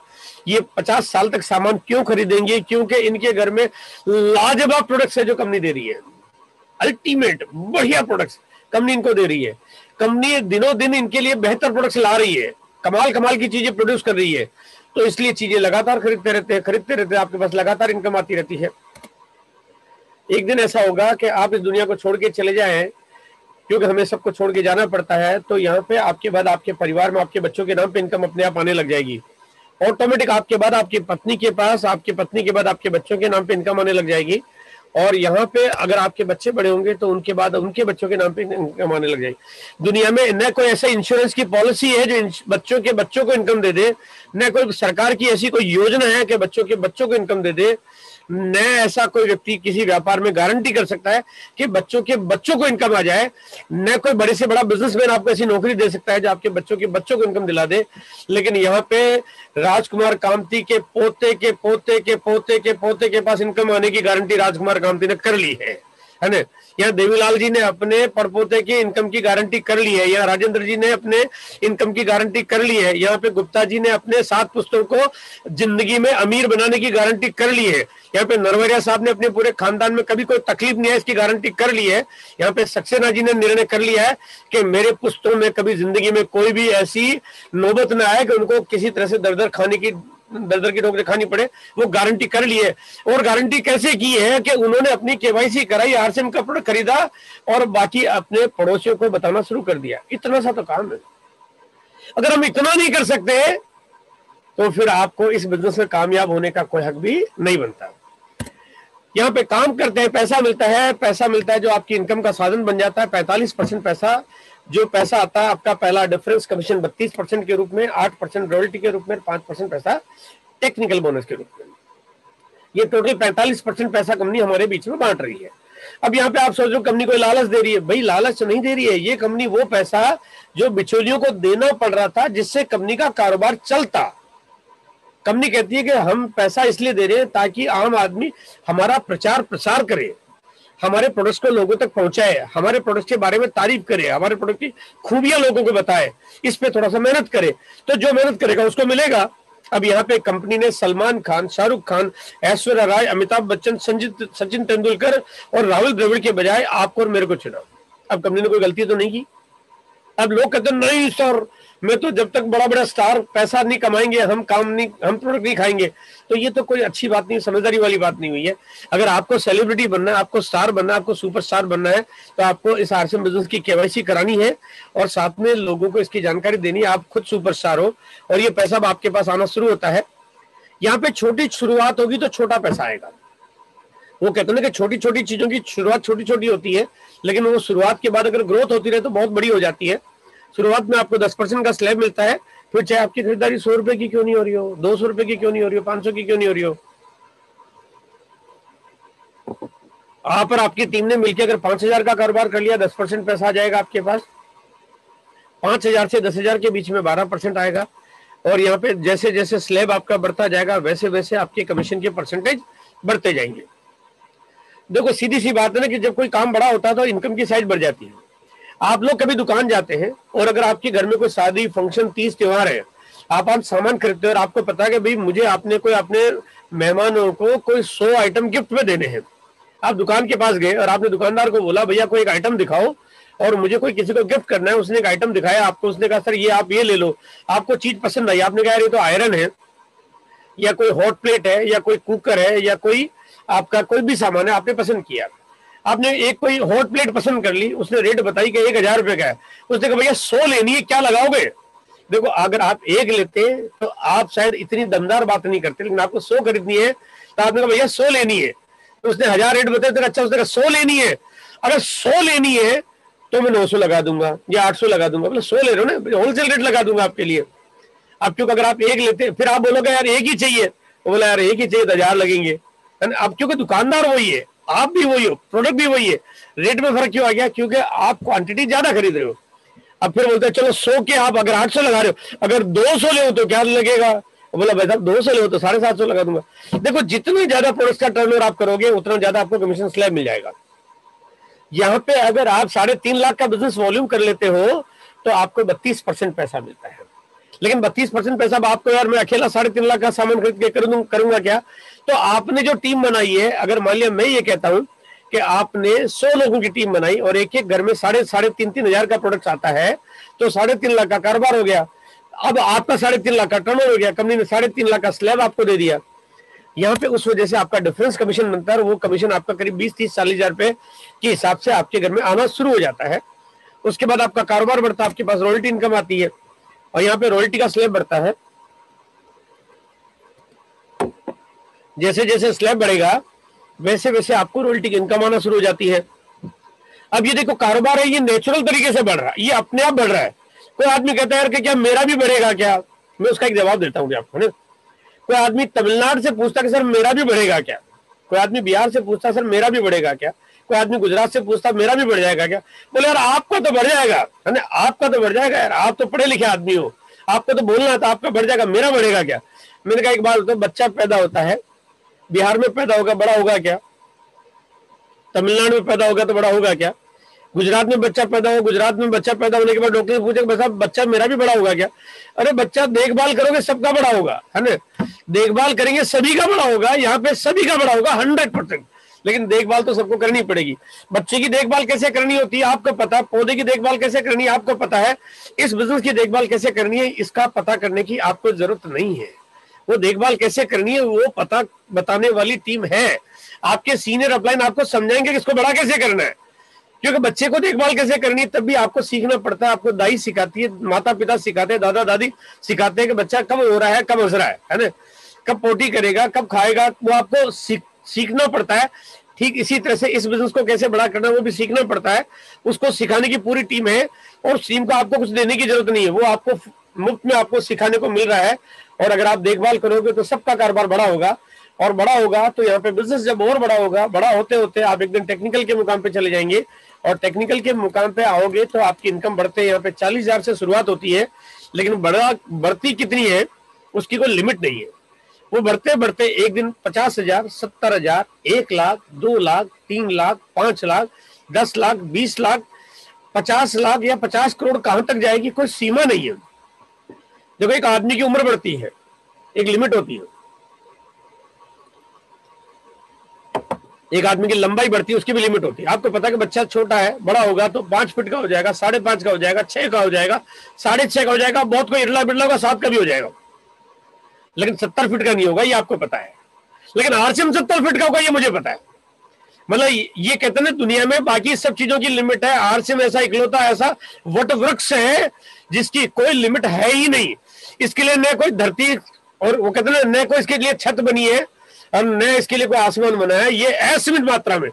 ये 50 साल तक सामान क्यों खरीदेंगे? क्योंकि इनके घर में लाजवाब प्रोडक्ट्स है जो कंपनी दे रही है, अल्टीमेट बढ़िया प्रोडक्ट्स कंपनी इनको दे रही है। कंपनी दिनों दिन इनके लिए बेहतर प्रोडक्ट्स ला रही है, कमाल कमाल की चीजें प्रोड्यूस कर रही है, तो इसलिए चीजें लगातार खरीदते रहते हैं, आपके पास लगातार इनकम आती रहती है। एक दिन ऐसा होगा कि आप इस दुनिया को छोड़ के चले जाएं, क्योंकि हमें सबको छोड़ के जाना पड़ता है, तो यहाँ पे आपके बाद आपके परिवार में आपके बच्चों के नाम पे इनकम अपने आप आने लग जाएगी ऑटोमेटिक। आपके बाद आपकी पत्नी के पास, आपकी पत्नी के बाद आपके बच्चों के नाम पे इनकम आने लग जाएगी, और यहाँ पे अगर आपके बच्चे बड़े होंगे तो उनके बाद उनके बच्चों के नाम पे इनकम आने लग जाएगी। दुनिया में न कोई ऐसा इंश्योरेंस की पॉलिसी है जो बच्चों के बच्चों को इनकम दे दे, न कोई सरकार की ऐसी कोई योजना है कि बच्चों के बच्चों को इनकम दे दे, न ऐसा कोई व्यक्ति किसी व्यापार में गारंटी कर सकता है कि बच्चों के बच्चों को इनकम आ जाए, न कोई बड़े से बड़ा बिजनेसमैन आपको ऐसी नौकरी दे सकता है जो आपके बच्चों के बच्चों को इनकम दिला दे। लेकिन यहाँ पे राजकुमार कामती के पोते के पोते के पोते के पोते के पास इनकम आने की गारंटी राजकुमार कामती ने कर ली है ना। यहाँ देवीलाल जी ने अपने परपोते की इनकम की गारंटी कर ली है, यहाँ राजेंद्र जी ने अपने इनकम की गारंटी कर ली है, यहाँ पे गुप्ता जी ने अपने 7 पुस्तकों को जिंदगी में अमीर बनाने की गारंटी कर ली है, यहाँ पे नरवरिया साहब ने अपने पूरे खानदान में कभी कोई तकलीफ नहीं है इसकी गारंटी कर ली है, यहाँ पे सक्सेना जी ने निर्णय कर लिया है कि मेरे पुस्तकों में कभी जिंदगी में कोई भी ऐसी नौबत ना आए कि उनको किसी तरह से दर दर की ठोकरें खानी पड़े, वो गारंटी कर ली है। और गारंटी कैसे की है कि उन्होंने अपनी केवाईसी कराई, आरसीएम का प्रोडक्ट खरीदा और बाकी अपने पड़ोसियों को बताना शुरू कर दिया। इतना सा तो काम है। अगर हम इतना नहीं कर सकते तो फिर आपको इस बिजनेस में कामयाब होने का कोई हक भी नहीं बनता। यहाँ पे काम करते हैं, पैसा मिलता है जो आपकी इनकम का साधन बन जाता है। 45% पैसा जो पैसा आता है आपका, पहला डिफरेंस कमीशन 32% के रूप में, 8% रॉयल्टी के रूप में, 5% पैसा टेक्निकल बोनस के रूप में। ये टोटल 45% पैसा कंपनी हमारे बीच में बांट रही है। अब यहाँ पे आप सोच रहे हो कंपनी कोई लालच दे रही है, भाई लालच नहीं दे रही है। ये कंपनी वो पैसा जो बिचौलियों को देना पड़ रहा था जिससे कंपनी का कारोबार चलता, कंपनी कहती है कि हम पैसा इसलिए दे रहे हैं ताकि आम आदमी हमारा प्रचार प्रसार करे, हमारे प्रोडक्ट्स को लोगों तक पहुंचाए, हमारे प्रोडक्ट्स के बारे में तारीफ करे, हमारे प्रोडक्ट की खूबियां लोगों को बताए, इस पे थोड़ा सा मेहनत करे, तो जो मेहनत करेगा उसको मिलेगा। अब यहाँ पे कंपनी ने सलमान खान, शाहरुख खान, ऐश्वर्या राय, अमिताभ बच्चन, सचिन तेंदुलकर और राहुल द्रविड़ के बजाय आपको और मेरे को चुना। अब कंपनी ने कोई गलती तो नहीं की। अब लोग कहते नहीं सर, मैं तो जब तक बड़ा बड़ा स्टार पैसा नहीं कमाएंगे हम प्रोडक्ट नहीं खाएंगे, तो ये तो कोई अच्छी बात नहीं, समझदारी वाली बात नहीं हुई है। अगर आपको सेलिब्रिटी बनना है, आपको स्टार बनना है, आपको सुपरस्टार बनना है, तो आपको इस आरसीएम बिजनेस की केवाईसी करानी है और साथ में लोगों को इसकी जानकारी देनी है। आप खुद सुपरस्टार हो और ये पैसा आपके पास आना शुरू होता है। यहाँ पे छोटी शुरुआत होगी तो छोटा पैसा आएगा। वो कहते हैं ना कि छोटी छोटी चीजों की शुरुआत छोटी छोटी होती है, लेकिन वो शुरुआत के बाद अगर ग्रोथ होती रहे तो बहुत बड़ी हो जाती है। शुरुआत में आपको 10% का स्लैब मिलता है, फिर चाहे आपकी खरीदारी 100 रुपए की क्यों नहीं हो रही हो, 200 रुपए की क्यों नहीं हो रही हो, 500 की क्यों नहीं हो रही हो, आप और आपकी टीम ने मिलकर अगर 5,000 का कारोबार कर लिया, 10% पैसा आ जाएगा आपके पास। 5,000 से 10,000 के बीच में 12% आएगा। और यहाँ पे जैसे जैसे स्लैब आपका बढ़ता जाएगा वैसे वैसे आपके कमीशन के परसेंटेज बढ़ते जाएंगे। देखो सीधी सी बात है ना कि जब कोई काम बड़ा होता है तो इनकम की साइज बढ़ जाती है। आप लोग कभी दुकान जाते हैं और अगर आपके घर में कोई शादी फंक्शन 30 त्योहार है, आप सामान खरीदते हो और आपको पता है कि भाई मुझे आपने कोई अपने मेहमानों को कोई 100 आइटम गिफ्ट में देने हैं। आप दुकान के पास गए और आपने दुकानदार को बोला भैया कोई एक आइटम दिखाओ और मुझे कोई किसी को गिफ्ट करना है। उसने एक आइटम दिखाया आपको, उसने कहा सर ये आप ये ले लो। आपको चीज पसंद आई, आपने कहा ये तो आयरन है या कोई हॉट प्लेट है या कोई कुकर है या कोई आपका कोई भी सामान है, आपने पसंद किया। आपने एक कोई हॉट प्लेट पसंद कर ली, उसने रेट बताई कि 1,000 रुपए का है। उसने कहा भैया 100 लेनी है, क्या लगाओगे? देखो अगर आप एक लेते तो आप शायद इतनी दमदार बात नहीं करते, लेकिन आपको 100 खरीदनी है तो आपने कहा भैया 100 लेनी है। तो उसने 1,000 रेट बताया तो अच्छा, उसने कहा 100 लेनी है। अगर 100 लेनी है तो मैं 900 लगा दूंगा या 800 लगा दूंगा। मतलब 100 ले रहे हो ना, होलसेल रेट लगा दूंगा आपके लिए। अब क्योंकि अगर आप एक लेते फिर आप बोलोगे यार एक ही चाहिए, वो बोला यार एक ही चाहिए तो 1,000 लगेंगे। अब क्योंकि दुकानदार वही है, आप भी वही हो, प्रोडक्ट भी वही है, रेट में फर्क क्यों आ गया? क्योंकि आप क्वांटिटी ज्यादा खरीद रहे हो। अब फिर बोलते हैं चलो 100 के आप अगर 800 लगा रहे हो, अगर 200 ले हो तो क्या लगेगा? बोला भाई साहब 200 ले हो तो 750 लगा दूंगा। देखो जितने ज्यादा प्रोडक्ट्स का टर्नओवर आप करोगे उतना ज्यादा आपको कमीशन स्लैब मिल जाएगा। यहाँ पे अगर आप 3.5 लाख का बिजनेस वॉल्यूम कर लेते हो तो आपको 32% पैसा मिलता है। लेकिन 32% पैसा आपको यार मैं अकेला 3.5 लाख का सामान खरीद के करूंगा क्या? तो आपने जो टीम बनाई है, अगर मान लिया मैं ये कहता हूं कि आपने 100 लोगों की टीम बनाई और एक एक घर में 3.5 हजार का प्रोडक्ट आता है तो 3.5 लाख का कारोबार हो गया। अब आपका 3.5 लाख का टर्नओवर हो गया, कंपनी ने 3.5 लाख का स्लैब आपको दे दिया। यहाँ पे उस वजह से आपका डिफरेंस कमीशन बनता है और वो कमीशन आपका करीब 20, 30, 40 हजार रुपए के हिसाब से आपके घर में आना शुरू हो जाता है। उसके बाद आपका कारोबार बढ़ता है, आपके पास रॉयल्टी इनकम आती है और यहाँ पे रॉयल्टी का स्लैब बढ़ता है। जैसे जैसे स्लैब बढ़ेगा वैसे वैसे आपको रॉयल्टी की इनकम आना शुरू हो जाती है। अब ये देखो कारोबार है, ये नेचुरल तरीके से बढ़ रहा है, ये अपने आप बढ़ रहा है। कोई आदमी कहता है यार कि क्या मेरा भी बढ़ेगा क्या? मैं उसका एक जवाब देता हूँ आपको। कोई आदमी तमिलनाडु से पूछता कि सर मेरा भी बढ़ेगा क्या? कोई आदमी बिहार से पूछता सर मेरा भी बढ़ेगा क्या? कोई आदमी गुजरात से पूछता मेरा भी बढ़ जाएगा क्या? बोले यार आपका तो बढ़ जाएगा, है ना, आपका तो बढ़ जाएगा यार, आप तो पढ़े लिखे आदमी हो, आपको तो बोलना था, आपका बढ़ जाएगा, मेरा बढ़ेगा क्या? मैंने कहा एक बात होता है, बच्चा पैदा होता है बिहार में पैदा होगा बड़ा होगा क्या? तमिलनाडु में पैदा होगा तो बड़ा होगा क्या? गुजरात में बच्चा पैदा हो, गुजरात में बच्चा पैदा होने के बाद डॉक्टर से पूछे साहब बच्चा मेरा भी बड़ा होगा क्या? अरे बच्चा देखभाल करोगे सबका बड़ा होगा, है ना, देखभाल करेंगे सभी का बड़ा होगा, यहाँ पे सभी का बड़ा होगा 100%। लेकिन देखभाल तो सबको करनी पड़ेगी। बच्चे की देखभाल कैसे करनी होती है आपको पता है, पौधे की देखभाल कैसे करनी है आपको पता है, इस बिजनेस की देखभाल कैसे करनी है इसका पता करने की आपको जरूरत नहीं है। वो देखभाल कैसे करनी है वो पता बताने वाली टीम है। आपके सीनियर अपलाइन आपको समझाएंगे कि इसको बड़ा कैसे करना है। क्योंकि बच्चे को देखभाल कैसे करनी है तब भी आपको सीखना पड़ता है। आपको दाई सिखाती है, माता पिता सिखाते हैं, दादा दादी सिखाते हैं कि बच्चा कब हो रहा है, कब हंस रहा है ना, कब पोटी करेगा, कब खाएगा, वो आपको सीखना पड़ता है। ठीक इसी तरह से इस बिजनेस को कैसे बड़ा करना है वो भी सीखना पड़ता है। उसको सिखाने की पूरी टीम है और टीम को आपको कुछ देने की जरूरत नहीं है, वो आपको मुफ्त में आपको सिखाने को मिल रहा है। और अगर आप देखभाल करोगे तो सबका कारोबार बड़ा होगा और बड़ा होगा तो यहाँ पे बिजनेस जब और बड़ा होगा, बड़ा होते होते आप एक दिन टेक्निकल के मुकाम पे चले जाएंगे और टेक्निकल के मुकाम पे आओगे तो आपकी इनकम बढ़ते यहाँ पे 40,000 से शुरुआत होती है। लेकिन बढ़ती कितनी है उसकी कोई लिमिट नहीं है। वो बढ़ते बढ़ते एक दिन 50,000, 70,000, 1 लाख, 2 लाख, 3 लाख, 5 लाख, 10 लाख, 20 लाख, 50 लाख या 50 करोड़ कहां तक जाएगी कोई सीमा नहीं है। देखो एक आदमी की उम्र बढ़ती है, एक लिमिट होती है। एक आदमी की लंबाई बढ़ती है, उसकी भी लिमिट होती है। आपको पता है कि बच्चा छोटा है, बड़ा होगा तो 5 फीट का हो जाएगा, 5.5 का हो जाएगा, 6 का हो जाएगा, 6.5 का हो जाएगा, बहुत कोई इरला बिरला होगा 7 का भी हो जाएगा, लेकिन 70 फीट का नहीं होगा, ये आपको पता है। लेकिन आरसीएम 70 फीट का होगा, ये मुझे पता है। मतलब ये कहते हैं ना दुनिया में बाकी सब चीजों की लिमिट है, आरसीएम ऐसा इकलौता ऐसा वट वृक्ष है जिसकी कोई लिमिट है ही नहीं। इसके लिए न कोई धरती और वो कहते हैं न कोई इसके लिए छत बनी है और न इसके लिए कोई आसमान बना है, ये असीमित मात्रा में।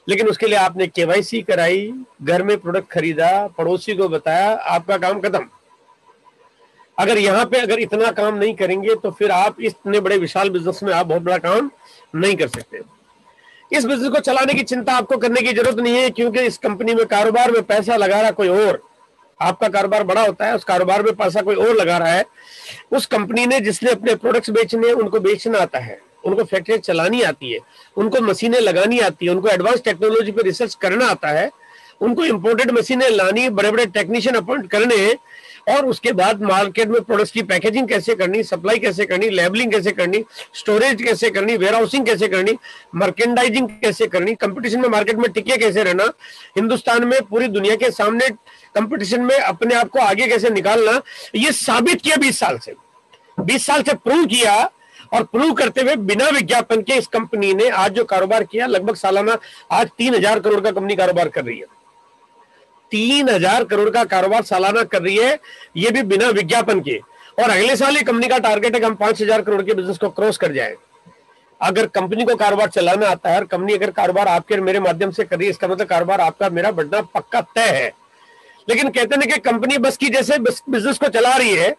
लेकिन उसके लिए आपने केवाईसी कराई, घर में प्रोडक्ट खरीदा, पड़ोसी को बताया, आपका काम खत्म। अगर यहाँ पे अगर इतना काम नहीं करेंगे तो फिर आप इतने बड़े विशाल बिजनेस में आप बहुत बड़ा काम नहीं कर सकते। इस बिजनेस को चलाने की चिंता आपको करने की जरूरत नहीं है, क्योंकि इस कंपनी में कारोबार में पैसा लगा रहा कोई और, आपका कारोबार बड़ा होता है, उस कारोबार में पैसा कोई और लगा रहा है। उस कंपनी ने जिसने अपने प्रोडक्ट्स बेचने, उनको बेचना आता है, उनको फैक्ट्री चलानी आती है, उनको मशीनें लगानी आती है, उनको एडवांस टेक्नोलॉजी पे रिसर्च करना आता है, उनको इंपोर्टेड मशीनें लानी, बड़े बड़े टेक्नीशियन अपॉइंट करने, और उसके बाद मार्केट में प्रोडक्ट्स की पैकेजिंग कैसे करनी, सप्लाई कैसे करनी, लेबलिंग कैसे करनी, स्टोरेज कैसे करनी, वेयरहाउसिंग कैसे करनी, मर्केंडाइजिंग कैसे करनी, कंपटीशन में मार्केट में टिके कैसे रहना, हिंदुस्तान में पूरी दुनिया के सामने कंपटीशन में अपने आप को आगे कैसे निकालना, ये साबित किया 20 साल से, 20 साल से प्रूव किया। और प्रूव करते हुए बिना विज्ञापन के इस कंपनी ने आज जो कारोबार किया, लगभग सालाना आज 3,000 करोड़ का कंपनी कारोबार कर रही है, 3,000 करोड़ का कारोबार सालाना कर रही है, ये भी बिना विज्ञापन के। और अगले साल ये कंपनी का टारगेट है कि हम 5,000 करोड़ के बिजनेस को क्रॉस कर जाए। अगर कंपनी को कारोबार चलाना आता है और कंपनी अगर कारोबार आपके और मेरे माध्यम से कर रही है, इसका मतलब कारोबार आपका मेरा बढ़ना पक्का तय है। लेकिन कहते हैं कि कंपनी बस की जैसे बिजनेस को चला रही है,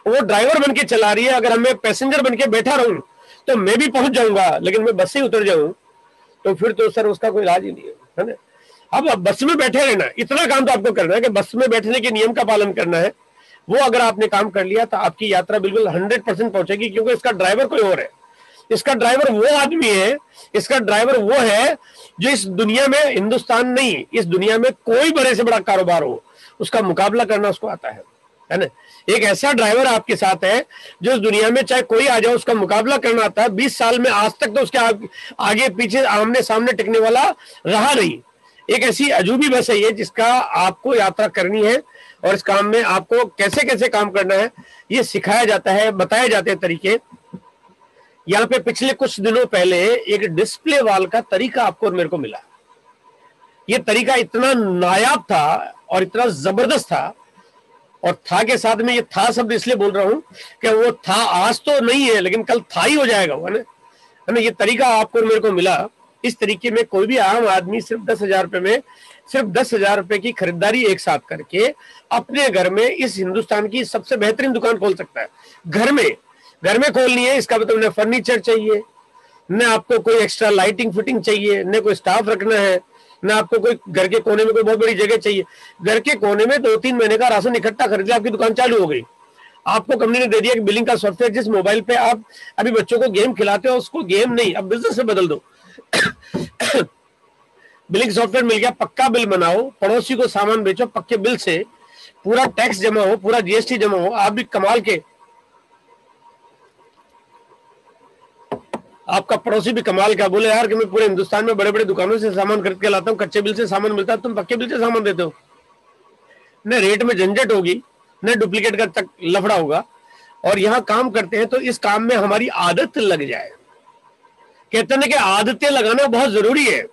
वो ड्राइवर बन के चला रही है। अगर हमें पैसेंजर बन के बैठा रहूं तो मैं भी पहुंच जाऊंगा, लेकिन मैं बस से उतर जाऊं तो फिर तो सर उसका कोई इलाज ही नहीं है ना। अब बस में बैठे रहना, इतना काम तो आपको करना है कि बस में बैठने के नियम का पालन करना है। वो अगर आपने काम कर लिया तो आपकी यात्रा बिल्कुल 100% पहुंचेगी, क्योंकि इसका ड्राइवर कोई और है। इसका ड्राइवर वो आदमी है, इसका ड्राइवर वो है जो इस दुनिया में, हिंदुस्तान नहीं, इस दुनिया में कोई बड़े से बड़ा कारोबार हो उसका मुकाबला करना उसको आता है ना। एक ऐसा ड्राइवर आपके साथ है जो इस दुनिया में चाहे कोई आ जाए उसका मुकाबला करना आता है। 20 साल में आज तक तो उसके आगे पीछे आमने सामने टिकने वाला रहा नहीं। एक ऐसी अजूबी बस है ये जिसका आपको यात्रा करनी है, और इस काम में आपको कैसे कैसे काम करना है ये सिखाया जाता है, बताए जाते हैं तरीके। यहाँ पे पिछले कुछ दिनों पहले एक डिस्प्ले वाल का तरीका आपको और मेरे को मिला। ये तरीका इतना नायाब था और इतना जबरदस्त था, और था के साथ में ये था शब्द इसलिए बोल रहा हूं कि वो था आज तो नहीं है, लेकिन कल था ही हो जाएगा वो, है ना। ये तरीका आपको और मेरे को मिला। इस तरीके में कोई भी आम आदमी सिर्फ 10,000 रुपए में, सिर्फ 10,000 रुपए की खरीदारी एक साथ करके अपने घर में इस हिंदुस्तान की सबसे बेहतरीन दुकान खोल सकता है। घर में खोलनी है, इसका मतलब न फर्नीचर चाहिए, न आपको कोई एक्स्ट्रा लाइटिंग फिटिंग चाहिए, न कोई स्टाफ रखना है, न आपको कोई घर के कोने में कोई बहुत बड़ी जगह चाहिए। घर के कोने में 2-3 महीने का राशन इकट्ठा खरीद लिया, आपकी दुकान चालू हो गई। आपको कंपनी ने दे दिया कि बिलिंग का सॉफ्टवेयर, जिस मोबाइल पे आप अभी बच्चों को गेम खिलाते हो उसको गेम नहीं, अब बिजनेस में बदल दो। बिलिंग सॉफ्टवेयर मिल गया, पक्का बिल बनाओ, पड़ोसी को सामान बेचो पक्के बिल से, पूरा टैक्स जमा हो, पूरा जीएसटी जमा हो। आप भी कमाल के, आपका पड़ोसी भी कमाल का बोले यार कि मैं पूरे हिंदुस्तान में बड़े बड़े दुकानों से सामान खरीद के लाता हूँ, कच्चे बिल से सामान मिलता है, तुम पक्के बिल से सामान देते हो। न रेट में झंझट होगी, न डुप्लीकेट का तक लफड़ा होगा। और यहाँ काम करते हैं तो इस काम में हमारी आदत लग जाए। कहते हैं कि आदतें लगाना बहुत जरूरी है,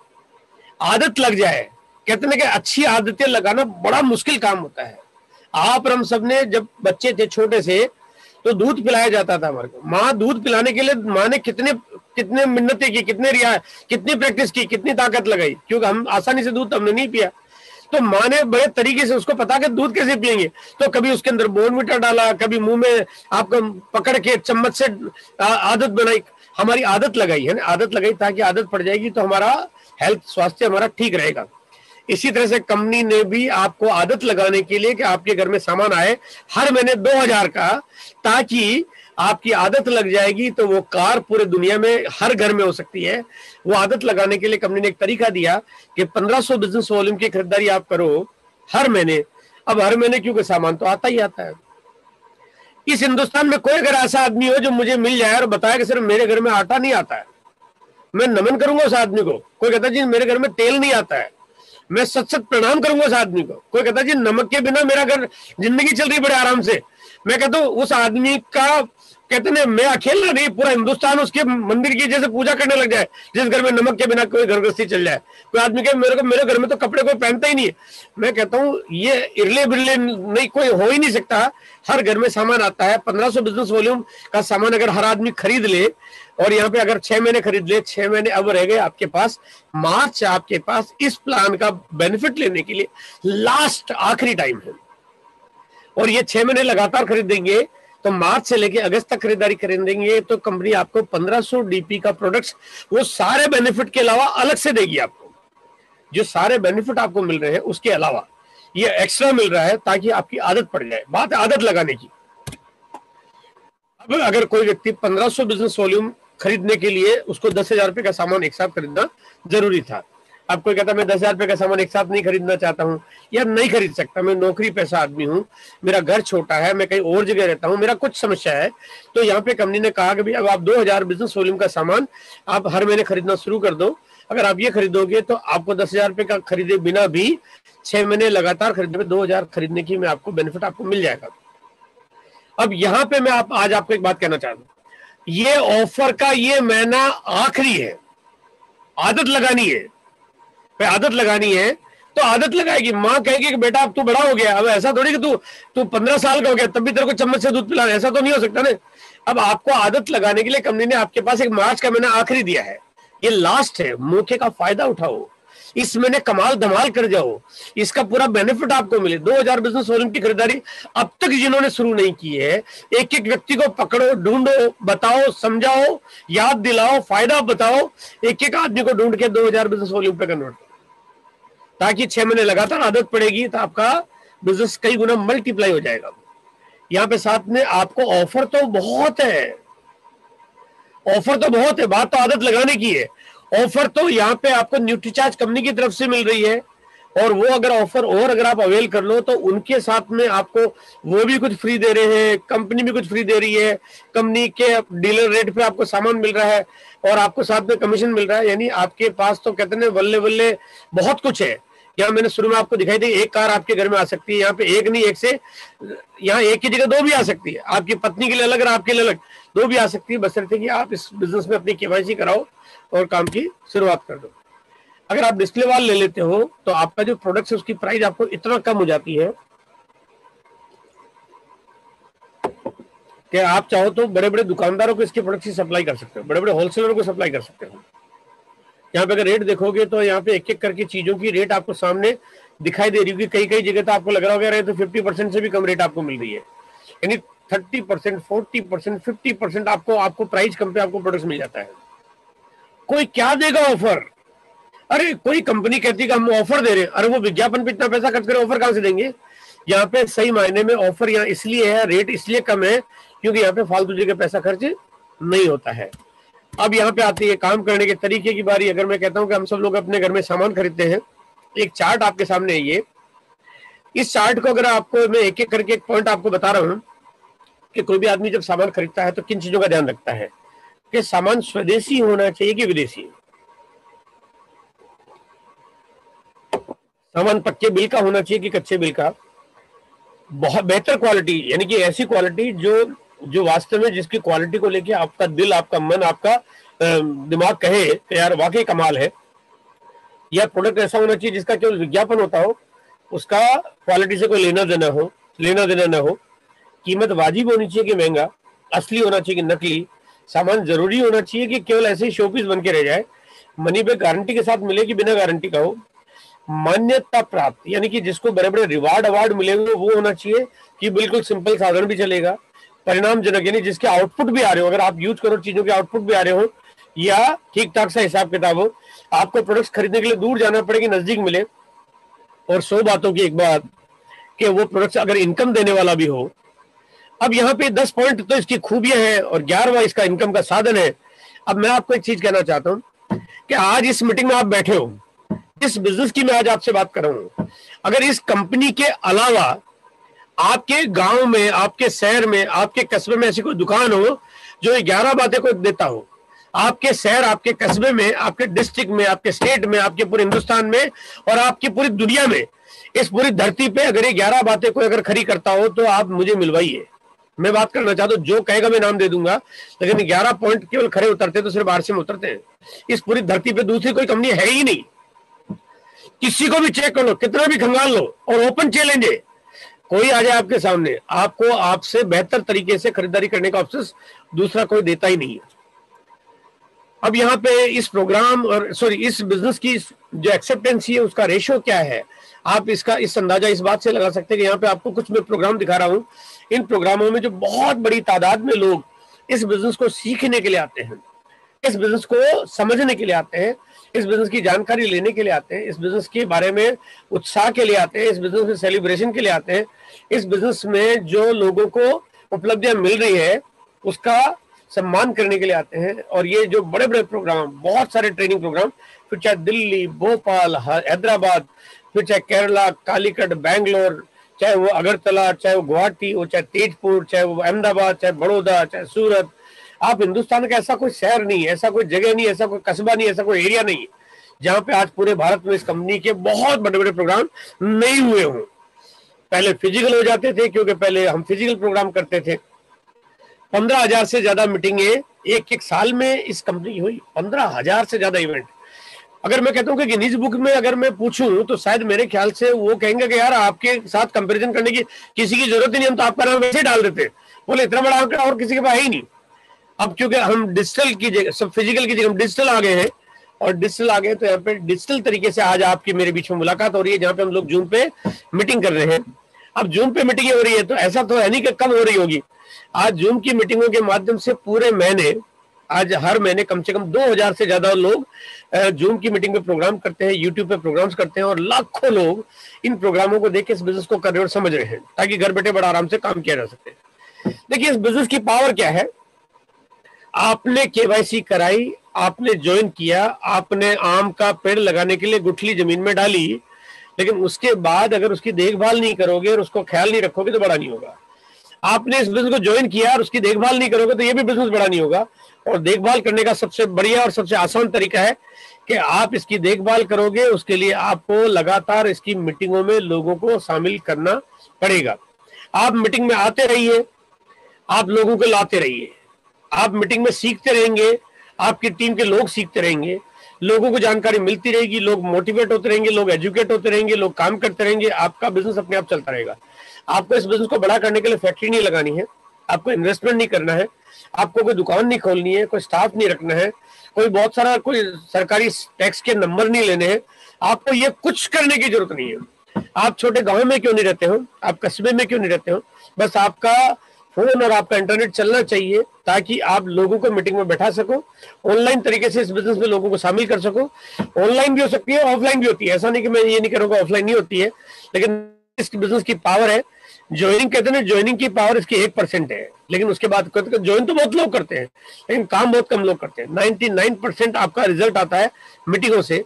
आदत लग जाए। कहते हैं कि अच्छी आदतें लगाना बड़ा मुश्किल काम होता है। आप और हम सब ने जब बच्चे थे छोटे से तो दूध पिलाया जाता था हमारे को। माँ दूध पिलाने के लिए माँ ने कितने मिन्नतें की, कितनी प्रैक्टिस की, कितनी ताकत लगाई, क्योंकि हम आसानी से दूध हमने नहीं पिया। तो माँ ने बड़े तरीके से उसको पता कि दूध कैसे पियेंगे, तो कभी उसके अंदर बोर्नविटा डाला, कभी मुंह में आपको पकड़ के चम्मच से आदत बनाई, हमारी आदत लगाई है ना, आदत लगाई ताकि आदत पड़ जाएगी तो हमारा हेल्थ, स्वास्थ्य हमारा ठीक रहेगा। इसी तरह से कंपनी ने भी आपको आदत लगाने के लिए कि आपके घर में सामान आए हर महीने 2,000 का, ताकि आपकी आदत लग जाएगी तो वो कार पूरे दुनिया में हर घर में हो सकती है। वो आदत लगाने के लिए कंपनी ने एक तरीका दिया कि 1,500 बिजनेस वॉल्यूम की खरीदारी आप करो हर महीने। अब हर महीने क्योंकि सामान तो आता ही आता है। इस हिंदुस्तान में कोई अगर ऐसा आदमी हो जो मुझे मिल जाए और बताया कि सिर्फ मेरे घर में आटा नहीं आता है, मैं नमन करूंगा उस आदमी को। कोई कहता जी मेरे घर में तेल नहीं आता है, मैं सच प्रणाम करूंगा उस आदमी को। कोई कहता जी नमक के बिना मेरा घर जिंदगी चल रही बड़े आराम से, मैं कहता हूँ उस आदमी का, कहते हैं मैं अकेला नहीं, पूरा हिंदुस्तान उसके मंदिर की जैसे पूजा करने लग जाए जिस घर में नमक के बिना कोई घर गृहस्थी चल जाए। कोई आदमी कहे मेरे घर में तो कपड़े कोई पहनता ही नहीं है, मैं कहता हूँ ये इरले बिरले नहीं, कोई हो ही नहीं सकता। हर घर में सामान आता है। 1,500 बिजनेस वॉल्यूम का सामान अगर हर आदमी खरीद ले, और यहाँ पे अगर 6 महीने खरीद ले, 6 महीने अब रह गए आपके पास, मार्च आपके पास इस प्लान का बेनिफिट लेने के लिए लास्ट आखिरी टाइम है। और ये 6 महीने लगातार खरीदेंगे तो मार्च से लेके अगस्त तक खरीदारी करेंगे तो कंपनी आपको 1500 डीपी का प्रोडक्ट्स वो सारे बेनिफिट के अलावा अलग से देगी। आपको जो सारे बेनिफिट आपको मिल रहे हैं उसके अलावा ये एक्स्ट्रा मिल रहा है ताकि आपकी आदत पड़ जाए। बात है आदत लगाने की। अब अगर कोई व्यक्ति 1500 बिजनेस वॉल्यूम खरीदने के लिए उसको 10,000 रुपए का सामान एक साथ खरीदना जरूरी था। अब कोई कहता मैं 10,000 रुपए का सामान एक साथ नहीं खरीदना चाहता हूँ, या नहीं खरीद सकता, मैं नौकरी पैसा आदमी हूँ, मेरा घर छोटा है, मैं कहीं और जगह रहता हूँ, मेरा कुछ समस्या है, तो यहाँ पे कंपनी ने कहा कि भाई अब आप 2,000 बिजनेस वॉल्यूम का सामान आप हर महीने खरीदना शुरू कर दो। अगर आप ये खरीदोगे तो आपको 10,000 रुपए का खरीदे बिना भी 6 महीने लगातार खरीदने में 2,000 खरीदने की में आपको बेनिफिट आपको मिल जाएगा। अब यहाँ पे मैं आज आपको एक बात कहना चाहता हूँ, ये ऑफर का ये महीना आखिरी है। आदत लगानी है, आदत लगानी है तो आदत लगाएगी। माँ कहेगी कि बेटा अब तू बड़ा हो गया, अब ऐसा थोड़ी कि तू 15 साल का हो गया तब भी तेरे को चम्मच से दूध पिलाना, ऐसा तो नहीं हो सकता ना। अब आपको आदत लगाने के लिए कंपनी ने आपके पास एक मार्च का महीना आखिरी दिया है, ये लास्ट है। मौके का फायदा उठाओ, इस महीने कमाल धमाल कर जाओ, इसका पूरा बेनिफिट आपको मिले। 2,000 बिजनेस वॉल्यूम की खरीदारी अब तक जिन्होंने शुरू नहीं की है, एक एक व्यक्ति को पकड़ो, ढूंढो, बताओ, समझाओ, याद दिलाओ, फायदा बताओ, एक एक आदमी को ढूंढ के 2,000 बिजनेस वॉल्यूम पे कन्वर्ट, ताकि 6 महीने लगातार आदत पड़ेगी तो आपका बिजनेस कई गुना मल्टीप्लाई हो जाएगा। यहाँ पे साथ में आपको ऑफर तो बहुत है, ऑफर तो बहुत है, बात तो आदत लगाने की है। ऑफर तो यहाँ पे आपको न्यूट्रीचार्ज कंपनी की तरफ से मिल रही है, और वो अगर ऑफर और अगर आप अवेल कर लो तो उनके साथ में आपको वो भी कुछ फ्री दे रहे हैं, कंपनी भी कुछ फ्री दे रही है, कंपनी के डीलर रेट पे आपको सामान मिल रहा है और आपको साथ में कमीशन मिल रहा है। यानी आपके पास तो कहते हैं बल्ले बल्ले बहुत कुछ है। यहाँ मैंने शुरू में आपको दिखाई दी, एक कार आपके घर में आ सकती है, यहाँ पे एक नहीं, एक से यहाँ एक की जगह 2 भी आ सकती है, आपकी पत्नी के लिए अलग और आपके लिए अलग 2 भी आ सकती है, बशर्ते कि आप इस बिजनेस में अपनी केवाईसी कराओ और काम की शुरुआत कर दो। अगर आप डिस्प्ले वॉल ले लेते हो तो आपका जो प्रोडक्ट है उसकी प्राइस आपको इतना कम हो जाती है कि आप चाहो तो बड़े बड़े दुकानदारों को इसके प्रोडक्ट की सप्लाई कर सकते हो, बड़े बड़े होलसेलरों को सप्लाई कर सकते हो। यहाँ पे अगर रेट देखोगे तो यहाँ पे एक एक करके चीजों की रेट आपको सामने दिखाई दे रही होगी। कई कई जगह तो आपको लग रहा होगा तो 50% से भी कम रेट आपको मिल रही है, यानी 30%, 40%, 50% आपको प्राइस कम पे आपको प्रोडक्ट मिल जाता है। कोई क्या देगा ऑफर? अरे कोई कंपनी कहती है कि हम ऑफर दे रहे हैं, अरे वो विज्ञापन पे इतना पैसा खर्च करें, ऑफर कहां से देंगे? यहाँ पे सही मायने में ऑफर यहाँ इसलिए है, रेट इसलिए कम है क्योंकि यहाँ पे फालतू जगह पैसा खर्च नहीं होता है। अब यहाँ पे आती है काम करने के तरीके की बारी। अगर मैं कहता हूँ कि हम सब लोग अपने घर में सामान खरीदते हैं, एक चार्ट आपके सामने है ये, इस चार्ट को अगर आपको मैं एक एक करके एक पॉइंट आपको बता रहा हूँ कि कोई भी आदमी जब सामान खरीदता है तो किन चीजों का ध्यान रखता है कि सामान स्वदेशी होना चाहिए कि विदेशी, सामान पक्के बिल का होना चाहिए कि कच्चे बिल का, बहुत बेहतर क्वालिटी, यानी कि ऐसी क्वालिटी जो वास्तव में जिसकी क्वालिटी को लेके आपका दिल, आपका मन, आपका दिमाग कहे कि यार वाकई कमाल है। यह प्रोडक्ट ऐसा होना चाहिए जिसका केवल विज्ञापन होता हो, उसका क्वालिटी से कोई लेना देना ना हो, कीमत वाजिब होनी चाहिए कि महंगा, असली होना चाहिए कि नकली, सामान जरूरी होना चाहिए कि केवल ऐसे ही शोपीस बन के रह जाए, मनी बैक गारंटी के साथ मिले कि बिना गारंटी का हो, मान्यता प्राप्त यानी कि जिसको बड़े बड़े रिवार्ड अवार्ड मिले हुए वो होना चाहिए कि बिल्कुल सिंपल साधारण भी चलेगा, परिणामजनक यानी जिसके आउटपुट भी आ रहे हो, अगर आप यूज करो चीजों के आउटपुट भी आ रहे हो या ठीक ठाक सा हिसाब किताब हो, आपको प्रोडक्ट्स खरीदने के लिए दूर जाना पड़े कि नजदीक मिले। और 100 बातों की एक बात कि वो प्रोडक्ट्स अगर इनकम देने वाला भी हो। अब यहाँ पे 10 पॉइंट तो इसकी खूबियां हैं और 11वां इसका इनकम का साधन है। अब मैं आपको एक चीज कहना चाहता हूं कि आज इस मीटिंग में आप बैठे हो, इस बिजनेस की मैं आज आपसे बात कर रहा हूं, अगर इस कंपनी के अलावा आपके गांव में, आपके शहर में, आपके कस्बे में ऐसी कोई दुकान हो जो 11 बातें को देता हो, आपके शहर, आपके कस्बे में, आपके डिस्ट्रिक्ट में, आपके स्टेट में, आपके पूरे हिंदुस्तान में और आपकी पूरी दुनिया में, इस पूरी धरती पे अगर ये 11 बातें कोई अगर खरी करता हो तो आप मुझे मिलवाइए। मैं बात करना चाहता हूं, जो कहेगा मैं नाम दे दूंगा, लेकिन 11 पॉइंट केवल खरे उतरते तो सिर्फ आरसी में उतरते हैं। इस पूरी धरती पे दूसरी कोई कंपनी है ही नहीं। किसी को भी चेक कर लो, कितना भी खंगाल लो, और ओपन चैलेंज है, कोई आ जाए आपके सामने, आपको आपसे बेहतर तरीके से खरीदारी करने का ऑप्शन दूसरा कोई देता ही नहीं है। अब यहाँ पे इस प्रोग्राम और इस बिजनेस की जो एक्सेप्टेंसी है उसका रेशो क्या है, आप इसका इस अंदाजा इस बात से लगा सकते हैं कि यहाँ पे आपको कुछ मैं प्रोग्राम दिखा रहा हूँ, इन प्रोग्रामों में जो बहुत बड़ी तादाद में लोग इस बिजनेस को सीखने के लिए आते हैं, इस बिजनेस को समझने के लिए आते हैं, इस बिजनेस की जानकारी लेने के लिए आते हैं, इस बिजनेस के बारे में उत्साह के लिए आते हैं, इस बिजनेस में सेलिब्रेशन के लिए आते हैं, इस बिजनेस में जो लोगों को उपलब्धियां मिल रही है उसका सम्मान करने के लिए आते हैं। और ये जो बड़े बड़े प्रोग्राम, बहुत सारे ट्रेनिंग प्रोग्राम, फिर चाहे दिल्ली, भोपाल, हैदराबाद, फिर चाहे केरला, कालीकट, बैंगलोर, चाहे वो अगरतला, चाहे वो गुवाहाटी हो, चाहे तेजपुर, चाहे वो अहमदाबाद, चाहे बड़ौदा, चाहे सूरत, आप हिंदुस्तान का ऐसा कोई शहर नहीं, ऐसा कोई जगह नहीं, ऐसा कोई कस्बा नहीं, ऐसा कोई एरिया नहीं जहां पे आज पूरे भारत में इस कंपनी के बहुत बड़े बड़े प्रोग्राम नहीं हुए हों। पहले फिजिकल हो जाते थे, क्योंकि पहले हम फिजिकल प्रोग्राम करते थे। 15,000 से ज्यादा मीटिंगें एक एक साल में इस कंपनी की हुई, 15,000 से ज्यादा इवेंट। अगर मैं कहता हूँ कि गिनीज बुक में अगर मैं पूछूं तो शायद मेरे ख्याल से वो कहेंगे कि यार आपके साथ कंपैरिजन करने की किसी की जरूरत ही नहीं, हम तो आपका नाम वैसे डाल देते। बोले इतना बड़ा आंकड़ा और किसी के पास है ही नहीं। अब क्योंकि हम डिजिटल की जगह, सब फिजिकल की जगह हम डिजिटल आ गए हैं, और डिजिटल आ गए तो यहाँ पे डिजिटल तरीके से आज आपकी मेरे बीच में मुलाकात हो रही है, जहाँ पे हम लोग जूम पे मीटिंग कर रहे हैं। अब जूम पे मीटिंग हो रही है तो ऐसा तो है नहीं कि कम हो रही होगी। आज जूम की मीटिंगों के माध्यम से पूरे महीने, आज हर महीने कम से कम 2,000 से ज्यादा लोग जूम की मीटिंग में प्रोग्राम करते हैं, यूट्यूब पे प्रोग्राम्स करते हैं, और लाखों लोग इन प्रोग्रामों को देख के इस बिजनेस को कर रहे हैं और समझ रहे हैं, ताकि घर बैठे बड़ा आराम से काम किया जा सके। देखिए इस बिजनेस की पावर क्या है। आपने केवाईसी कराई, आपने ज्वाइन किया, आपने आम का पेड़ लगाने के लिए गुठली जमीन में डाली, लेकिन उसके बाद अगर उसकी देखभाल नहीं करोगे और उसको ख्याल नहीं रखोगे तो बड़ा नहीं होगा। आपने इस बिजनेस को ज्वाइन किया और उसकी देखभाल नहीं करोगे तो ये भी बिजनेस बड़ा नहीं होगा। और देखभाल करने का सबसे बढ़िया और सबसे आसान तरीका है कि आप इसकी देखभाल करोगे, उसके लिए आपको लगातार इसकी मीटिंगों में लोगों को शामिल करना पड़ेगा। आप मीटिंग में आते रहिए, आप लोगों को लाते रहिए, आप मीटिंग में सीखते रहेंगे, आपकी टीम के लोग सीखते रहेंगे, लोगों को जानकारी मिलती रहेगी, लोग मोटिवेट होते रहेंगे, लोग एजुकेट होते रहेंगे, लोग काम करते रहेंगे, आपका बिजनेस अपने आप चलता रहेगा। आपको इस बिजनेस को बड़ा करने के लिए फैक्ट्री नहीं लगानी है, आपको इन्वेस्टमेंट नहीं करना है, आपको कोई दुकान नहीं खोलनी है, कोई स्टाफ नहीं रखना है, कोई बहुत सारा कोई सरकारी टैक्स के नंबर नहीं लेने हैं, आपको ये कुछ करने की जरूरत नहीं है। आप छोटे गांव में क्यों नहीं रहते हो, आप कस्बे में क्यों नहीं रहते हो, बस आपका फोन और आपका इंटरनेट चलना चाहिए ताकि आप लोगों को मीटिंग में बैठा सको, ऑनलाइन तरीके से इस बिजनेस में लोगों को शामिल कर सको। ऑनलाइन भी हो सकती है, ऑफलाइन भी होती है, ऐसा नहीं कि मैं ये नहीं करूँगा ऑफलाइन नहीं होती है, लेकिन इस बिजनेस की पावर है। ज्वाइनिंग कहते हैं ना, ज्वाइनिंग की पावर इसकी 1% है, लेकिन उसके बाद ज्वाइन तो बहुत लोग करते हैं लेकिन काम बहुत कम लोग करते हैं। 99% आपका रिजल्ट आता है मीटिंगों से।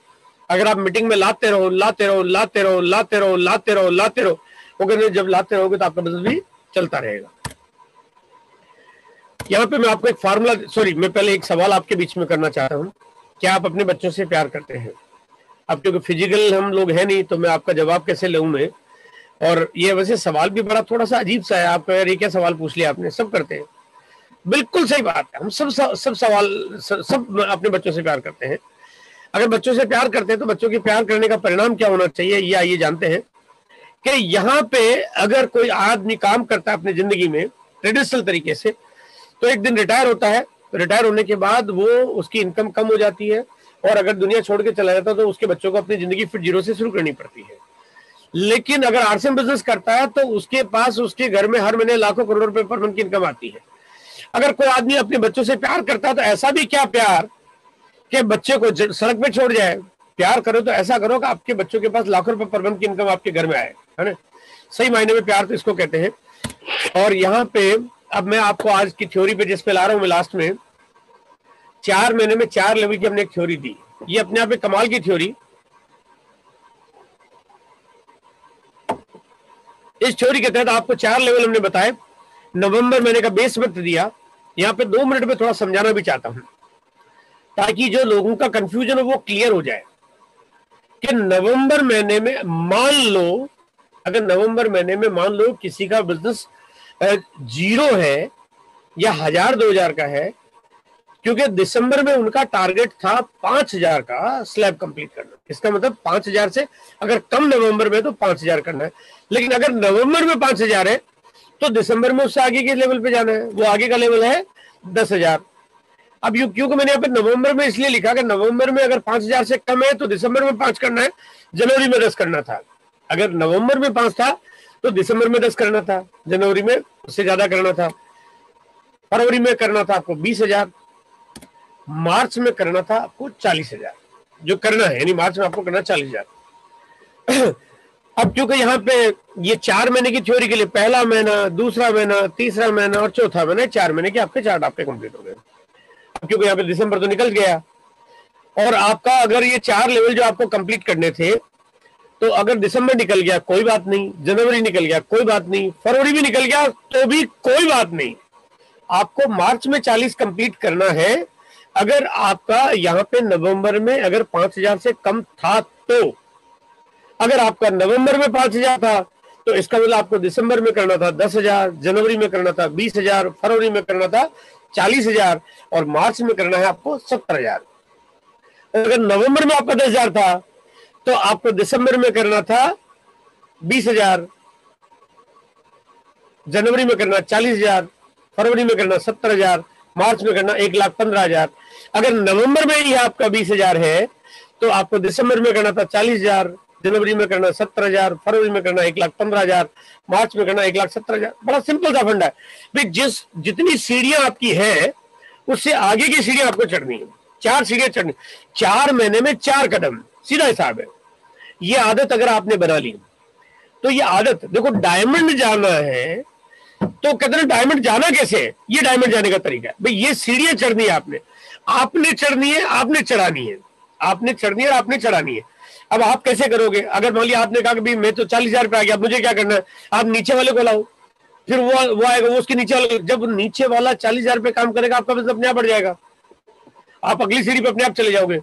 अगर आप मीटिंग में लाते रहो लाते रहो लाते रहो लाते रहो लाते रहो लाते रहो, अगर जब लाते रहोगे तो आपका बिजनेस भी चलता रहेगा। यहाँ पे मैं आपको एक फार्मूला, सॉरी मैं पहले एक सवाल आपके बीच में करना चाहता हूँ, क्या आप अपने बच्चों से प्यार करते हैं? अब क्योंकि फिजिकल हम लोग हैं नहीं तो मैं आपका जवाब कैसे लूँ मैं, और ये वैसे सवाल भी बड़ा थोड़ा सा अजीब सा है। आप यार ये क्या सवाल पूछ लिया आपने, सब करते हैं, बिल्कुल सही बात है, हम सब अपने बच्चों से प्यार करते हैं। अगर बच्चों से प्यार करते हैं तो बच्चों की प्यार करने का परिणाम क्या होना चाहिए, ये आइए जानते हैं कि यहाँ पे अगर कोई आदमी काम करता है अपनी जिंदगी में ट्रेडिशनल तरीके से, तो एक दिन रिटायर होता है, रिटायर होने के बाद वो उसकी इनकम कम हो जाती है, और अगर दुनिया छोड़ के चला जाता है तो उसके बच्चों को अपनी जिंदगी फिर जीरो से शुरू करनी पड़ती है। लेकिन अगर आरसीएम बिजनेस करता है तो उसके पास उसके घर में हर महीने लाखों करोड़ रुपए पर मंथ की इनकम आती है। अगर कोई आदमी अपने बच्चों से प्यार करता है तो ऐसा भी क्या प्यार कि बच्चे को सड़क पे छोड़ जाए। प्यार करो तो ऐसा करो कि आपके बच्चों के पास लाखों रुपए पर मंथ की इनकम आपके घर में आए, है ना। सही मायने में प्यार तो इसको कहते हैं। और यहाँ पे अब मैं आपको आज की थ्योरी पे जिस पे ला रहा हूँ मैं लास्ट में, 4 महीने में 4 लेवल की हमने एक थ्योरी दी। ये अपने आप में कमाल की थ्योरी। इस थ्योरी के तहत आपको 4 लेवल हमने बताए। नवंबर महीने का बेस मंथ दिया। यहाँ पे 2 मिनट में थोड़ा समझाना भी चाहता हूं ताकि जो लोगों का कंफ्यूजन है वो क्लियर हो जाए कि नवंबर महीने में मान लो, अगर नवंबर महीने में मान लो किसी का बिजनेस 0 है या 1000-2000 का है, क्योंकि दिसंबर में उनका टारगेट था 5000 का स्लैब कंप्लीट करना। इसका मतलब 5000 से अगर कम नवंबर में तो 5000 करना है, लेकिन अगर नवंबर में 5000 है तो दिसंबर में उससे आगे के लेवल पे जाना है। वो आगे का लेवल है 10,000। अब क्योंकि मैंने यहाँ पे नवंबर में इसलिए लिखा कि नवंबर में अगर 5000 से कम है तो दिसंबर में 5 करना है, जनवरी में 10 करना था। अगर नवंबर में 5 था तो दिसंबर में 10 करना था, जनवरी में उससे ज्यादा करना था, फरवरी में करना था आपको 20,000, मार्च में करना था आपको 40,000 जो करना है, यानी मार्च में आपको करना 40,000। अब क्योंकि यहाँ पे ये 4 महीने की थ्योरी के लिए पहला महीना, दूसरा महीना, तीसरा महीना और चौथा महीना, 4 महीने के आपके चार्ट आपके कंप्लीट हो गए। अब क्योंकि यहाँ पे दिसंबर तो निकल गया और आपका अगर ये 4 लेवल जो आपको कंप्लीट करने थे, तो अगर दिसंबर निकल गया कोई बात नहीं, जनवरी निकल गया कोई बात नहीं, फरवरी भी निकल गया तो भी कोई बात नहीं, आपको मार्च में 40 कंप्लीट करना है। अगर आपका यहाँ पे नवंबर में अगर 5,000 से कम था, तो अगर आपका नवंबर में 5,000 था तो इसका मतलब आपको दिसंबर में करना था 10,000, जनवरी में करना था 20,000, फरवरी में करना था 40,000 और मार्च में करना है आपको 70,000। अगर नवंबर में आपका 10,000 था तो आपको दिसंबर में करना था 20,000, जनवरी में करना 40,000, फरवरी में करना 70,000, मार्च में करना 1,15,000। अगर नवंबर में ही आपका 20,000 है तो आपको दिसंबर में करना था 40,000, जनवरी में करना 70,000, फरवरी में करना 1,15,000, मार्च में करना 1,70,000। बड़ा सिंपल सा फंडा है भाई, जितनी सीढ़ियां आपकी है उससे आगे की सीढ़ियां आपको चढ़नी है। 4 सीढ़ियां चढ़नी, 4 महीने में 4 कदम, सीधा हिसाब है। ये आदत अगर आपने बना ली तो ये आदत, देखो डायमंड जाना है तो कहते हैं डायमंड जाना कैसे है, ये डायमंड जाने का तरीका है भाई। ये सीढ़ियां चढ़नी है आपने चढ़नी है, आपने चढ़ानी है, आपने चढ़नी है और आपने चढ़ानी है। अब आप कैसे करोगे? अगर मान लिया आपने कहा कि भाई मैं तो 40,000 पे आ गया, मुझे क्या करना है, आप नीचे वाले को लाओ, फिर वो आएगा, वो उसके नीचे वाले, जब नीचे वाला 40,000 पे काम करेगा आपका बिजनेस अपने आप बढ़ जाएगा, आप अगली सीढ़ी पे अपने आप चले जाओगे।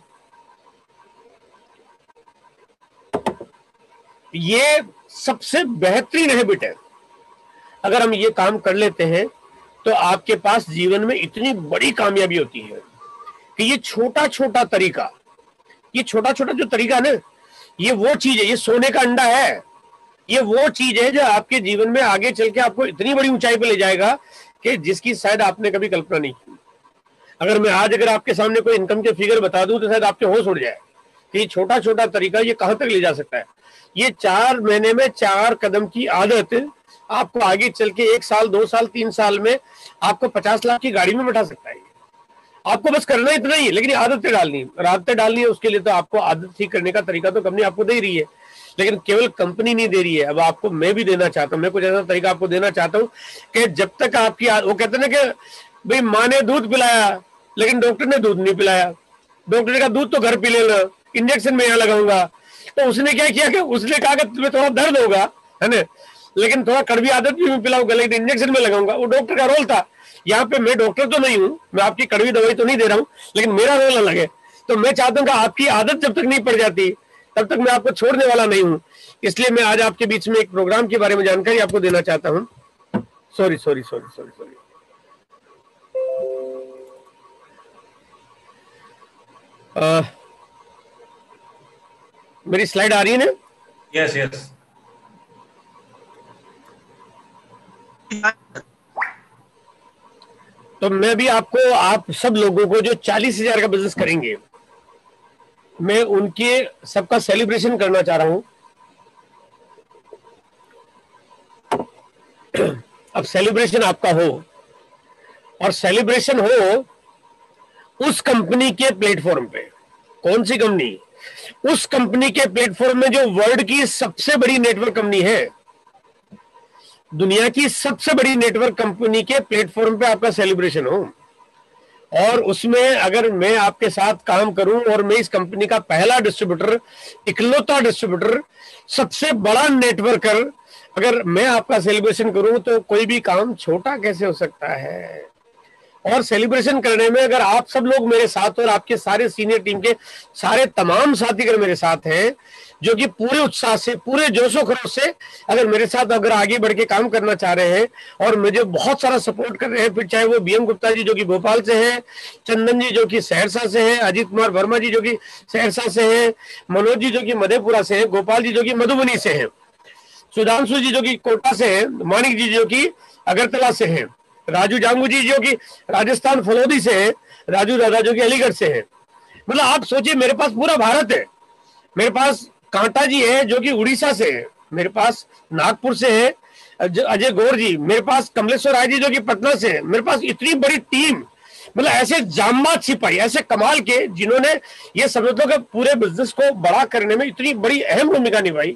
ये सबसे बेहतरीन हैबिट है। अगर हम ये काम कर लेते हैं तो आपके पास जीवन में इतनी बड़ी कामयाबी होती है कि ये छोटा छोटा तरीका, ये छोटा छोटा जो तरीका है ना, ये वो चीज है, ये सोने का अंडा है, ये वो चीज है जो आपके जीवन में आगे चल के आपको इतनी बड़ी ऊंचाई पे ले जाएगा कि जिसकी शायद आपने कभी कल्पना नहीं की। अगर मैं आज अगर आपके सामने कोई इनकम के फिगर बता दूं तो शायद आपके होश उड़ जाए कि ये छोटा छोटा तरीका ये कहां तक ले जा सकता है। ये 4 महीने में 4 कदम की आदत आपको आगे चल के 1 साल, 2 साल, 3 साल में आपको 50 लाख की गाड़ी में बैठा सकता है। आपको बस करना इतना ही है, लेकिन आदतें डालनी है। उसके लिए तो आपको आदत ठीक करने का तरीका तो कंपनी आपको दे रही है, लेकिन केवल कंपनी नहीं दे रही है, अब आपको मैं भी देना चाहता हूँ। मैं कुछ ऐसा तरीका आपको देना चाहता हूँ कि जब तक आपकी, वो कहते हैं ना कि भाई माँ ने दूध पिलाया लेकिन डॉक्टर ने दूध नहीं पिलाया, डॉक्टर ने कहा दूध तो घर पी लेना, इंजेक्शन में यहाँ लगाऊंगा, तो उसने क्या किया कि उसने कहा कि तुम्हें थोड़ा दर्द होगा है ना, लेकिन थोड़ा कड़वी आदत भी मैं पिलाऊंगा, लेकिन इंजेक्शन में लगाऊंगा। वो डॉक्टर का रोल था। यहाँ पे मैं डॉक्टर तो नहीं हूँ, मैं आपकी कड़वी दवाई तो नहीं दे रहा हूँ, लेकिन मेरा रोल अलग है। तो मैं चाहता हूँ कि आपकी आदत जब तक नहीं पड़ जाती तब तक मैं आपको छोड़ने वाला नहीं हूँ। इसलिए मैं आज आपके बीच में एक प्रोग्राम के बारे में जानकारी आपको देना चाहता हूँ। Sorry sorry sorry sorry sorry मेरी स्लाइड आ रही है ना? Yes yes. तो मैं भी आपको, आप सब लोगों को जो 40,000 का बिजनेस करेंगे, मैं उनके सबका सेलिब्रेशन करना चाह रहा हूं। अब सेलिब्रेशन आपका हो, और सेलिब्रेशन हो उस कंपनी के प्लेटफॉर्म पे। कौन सी कंपनी? उस कंपनी के प्लेटफॉर्म में जो वर्ल्ड की सबसे बड़ी नेटवर्क कंपनी है, दुनिया की सबसे बड़ी नेटवर्क कंपनी के प्लेटफॉर्म पे आपका सेलिब्रेशन हो। और उसमें अगर मैं आपके साथ काम करूं और मैं इस कंपनी का पहला डिस्ट्रीब्यूटर, इकलौता डिस्ट्रीब्यूटर, सबसे बड़ा नेटवर्कर, अगर मैं आपका सेलिब्रेशन करूं तो कोई भी काम छोटा कैसे हो सकता है। और सेलिब्रेशन करने में अगर आप सब लोग मेरे साथ और आपके सारे सीनियर टीम के सारे तमाम साथी अगर मेरे साथ हैं, जो कि पूरे उत्साह से, पूरे जोशो खरोश से अगर मेरे साथ अगर आगे बढ़ के काम करना चाह रहे हैं और मुझे बहुत सारा सपोर्ट कर रहे हैं, फिर चाहे वो बीएम गुप्ता जी जो कि भोपाल से हैं, चंदन जी जो कि सहरसा से हैं, अजीत कुमार वर्मा जी जो कि सहरसा से हैं, मनोज जी जो कि मधेपुरा से हैं, गोपाल जी जो कि मधुबनी से हैं, सुधांशु जी जो कि कोटा से हैं, मानिक जी जो कि अगरतला से हैं, राजू जांगू जी जो कि राजस्थान फलोदी से हैं, राजू दादा जो कि अलीगढ़ से हैं। मतलब आप सोचिए मेरे पास पूरा भारत है। मेरे पास कांटा जी है जो कि उड़ीसा से है, मेरे पास नागपुर से है अजय गौर जी, मेरे पास कमलेश्वर राय जी जो कि पटना से है, मेरे पास इतनी बड़ी टीम, मतलब ऐसे जांबाज सिपाही, ऐसे कमाल के जिन्होंने ये समझ लो कि पूरे बिजनेस को बड़ा करने में इतनी बड़ी अहम भूमिका निभाई।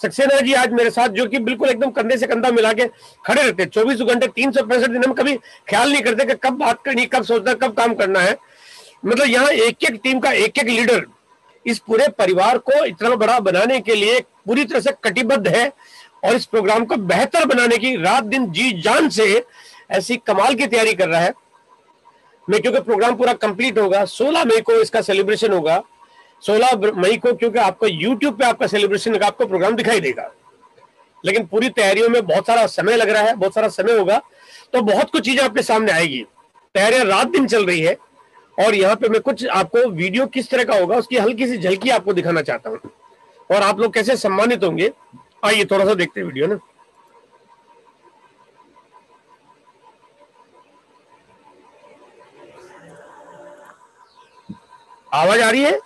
सक्सेना जी आज मेरे साथ जो कि बिल्कुल एकदम कंधे से कंधा मिला के खड़े रहते, 24 घंटे 365 दिन, हम कभी ख्याल नहीं करते कि कब बात करनी, कब सोचना, कब काम करना है। मतलब यहाँ एक एक टीम का एक एक लीडर इस पूरे परिवार को इतना बड़ा बनाने के लिए पूरी तरह से कटिबद्ध है और इस प्रोग्राम को बेहतर बनाने की रात दिन जी जान से ऐसी कमाल की तैयारी कर रहा है। मैं क्योंकि प्रोग्राम पूरा कंप्लीट होगा, 16 मई को इसका सेलिब्रेशन होगा, 16 मई को, क्योंकि आपको यूट्यूब पे आपका सेलिब्रेशन का आपको प्रोग्राम दिखाई देगा, लेकिन पूरी तैयारियों में बहुत सारा समय लग रहा है, बहुत सारा समय होगा, तो बहुत कुछ चीजें आपके सामने आएगी। तैयारियां रात दिन चल रही है और यहाँ पे मैं कुछ आपको वीडियो किस तरह का होगा उसकी हल्की सी झलकी आपको दिखाना चाहता हूँ और आप लोग कैसे सम्मानित होंगे। आइए थोड़ा सा देखते हैं वीडियो ना। आवाज आ रही है?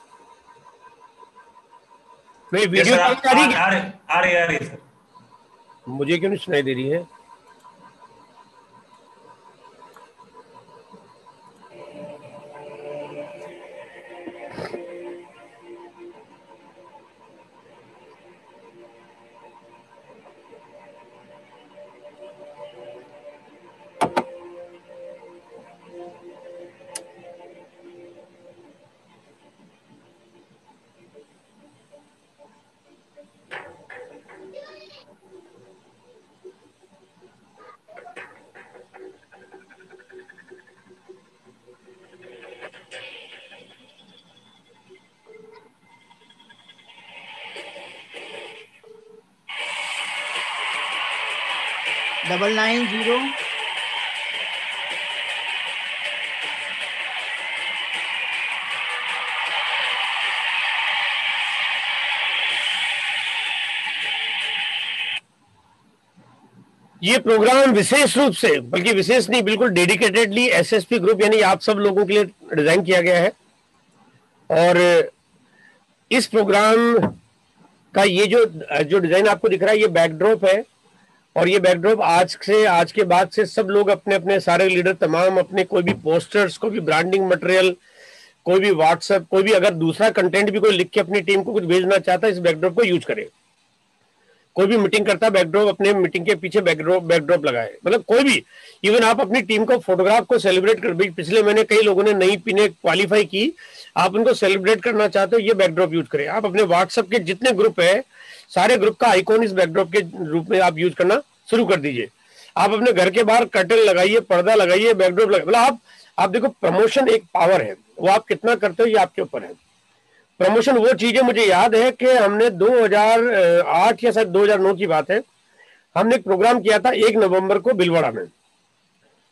नहीं वीडियो आ रही है सर। मुझे क्यों नहीं सुनाई दे रही है? डबल 990 ये प्रोग्राम विशेष रूप से, बल्कि विशेष नहीं, बिल्कुल डेडिकेटेडली एसएसपी ग्रुप यानी आप सब लोगों के लिए डिजाइन किया गया है। और इस प्रोग्राम का ये जो डिजाइन आपको दिख रहा है, ये बैकड्रॉप है और ये बैकड्रॉप आज के बाद से सब लोग अपने अपने सारे लीडर तमाम अपने कोई भी पोस्टर्स, कोई भी ब्रांडिंग मटेरियल, कोई भी व्हाट्सएप, कोई भी अगर दूसरा कंटेंट भी कोई लिख के अपनी टीम को कुछ भेजना चाहता है, इस बैकड्रॉप को यूज करे। कोई भी मीटिंग करता है बैकड्रॉप, अपने मीटिंग के पीछे बैकड्रॉप लगाए, मतलब कोई भी, इवन आप अपनी टीम को फोटोग्राफ को सेलिब्रेट कर, पिछले महीने कई लोगों ने नई पीने क्वालिफाई की, आप उनको सेलिब्रेट करना चाहते हो, ये बैकड्रॉप यूज करें। आप अपने व्हाट्सएप के जितने ग्रुप है सारे ग्रुप का आइकॉन इस बैकड्रॉप के रूप में आप यूज करना शुरू कर दीजिए। आप अपने घर के बाहर कर्टन लगाइए, पर्दा लगाइए, बैकड्रॉप लगाइए, मतलब आप देखो प्रमोशन एक पावर है, वो आप कितना करते हो ये आपके ऊपर है। प्रमोशन वो चीज है, मुझे याद है कि हमने 2008 या शायद 2009 की बात है, हमने एक प्रोग्राम किया था 1 नवंबर को भीलवाड़ा में,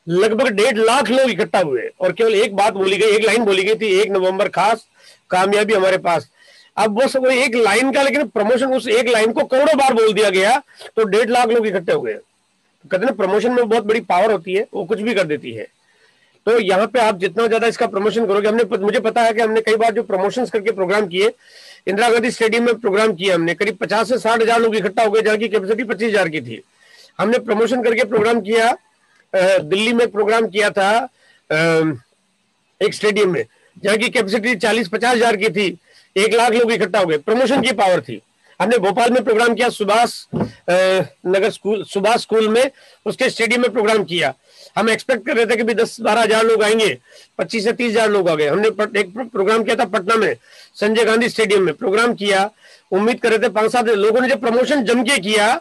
लगभग 1.5 लाख लोग इकट्ठा हुए और केवल एक बात बोली गई, एक लाइन बोली गई थी, 1 नवंबर खास कामयाबी हमारे पास। अब वो सब एक लाइन का, लेकिन प्रमोशन उस एक लाइन को करोड़ों बार बोल दिया गया तो 1.5 लाख लोग इकट्ठे हो गए। कहते हैं प्रमोशन में बहुत बड़ी पावर होती है, वो कुछ भी कर देती है। तो यहाँ पे आप जितना ज्यादा इसका प्रमोशन करोगे, मुझे पता है कि हमने कई बार जो प्रमोशंस करके प्रोग्राम किए, इंदिरा गांधी स्टेडियम में प्रोग्राम किया हमने, करीब 50 से 60 हजार लोग इकट्ठा हो गए, जहाँ की कैपेसिटी 25 हजार की थी। हमने प्रमोशन करके प्रोग्राम किया, दिल्ली में प्रोग्राम किया था एक स्टेडियम में जहाँ की कैपेसिटी 40-50 हजार की थी, 1 लाख लोग इकट्ठा हो गए, प्रमोशन की पावर थी। हमने भोपाल में प्रोग्राम किया, सुभाष स्कूल में, उसके स्टेडियम में प्रोग्राम किया। हम एक्सपेक्ट कर रहे थे कि भी 10-12 हजार लोग आएंगे, 25 से 30 हजार लोग आ गए। हमने एक प्रोग्राम किया था पटना में, संजय गांधी स्टेडियम में प्रोग्राम किया, उम्मीद कर रहे थे 5-7 लोगों ने जब प्रमोशन जम के किया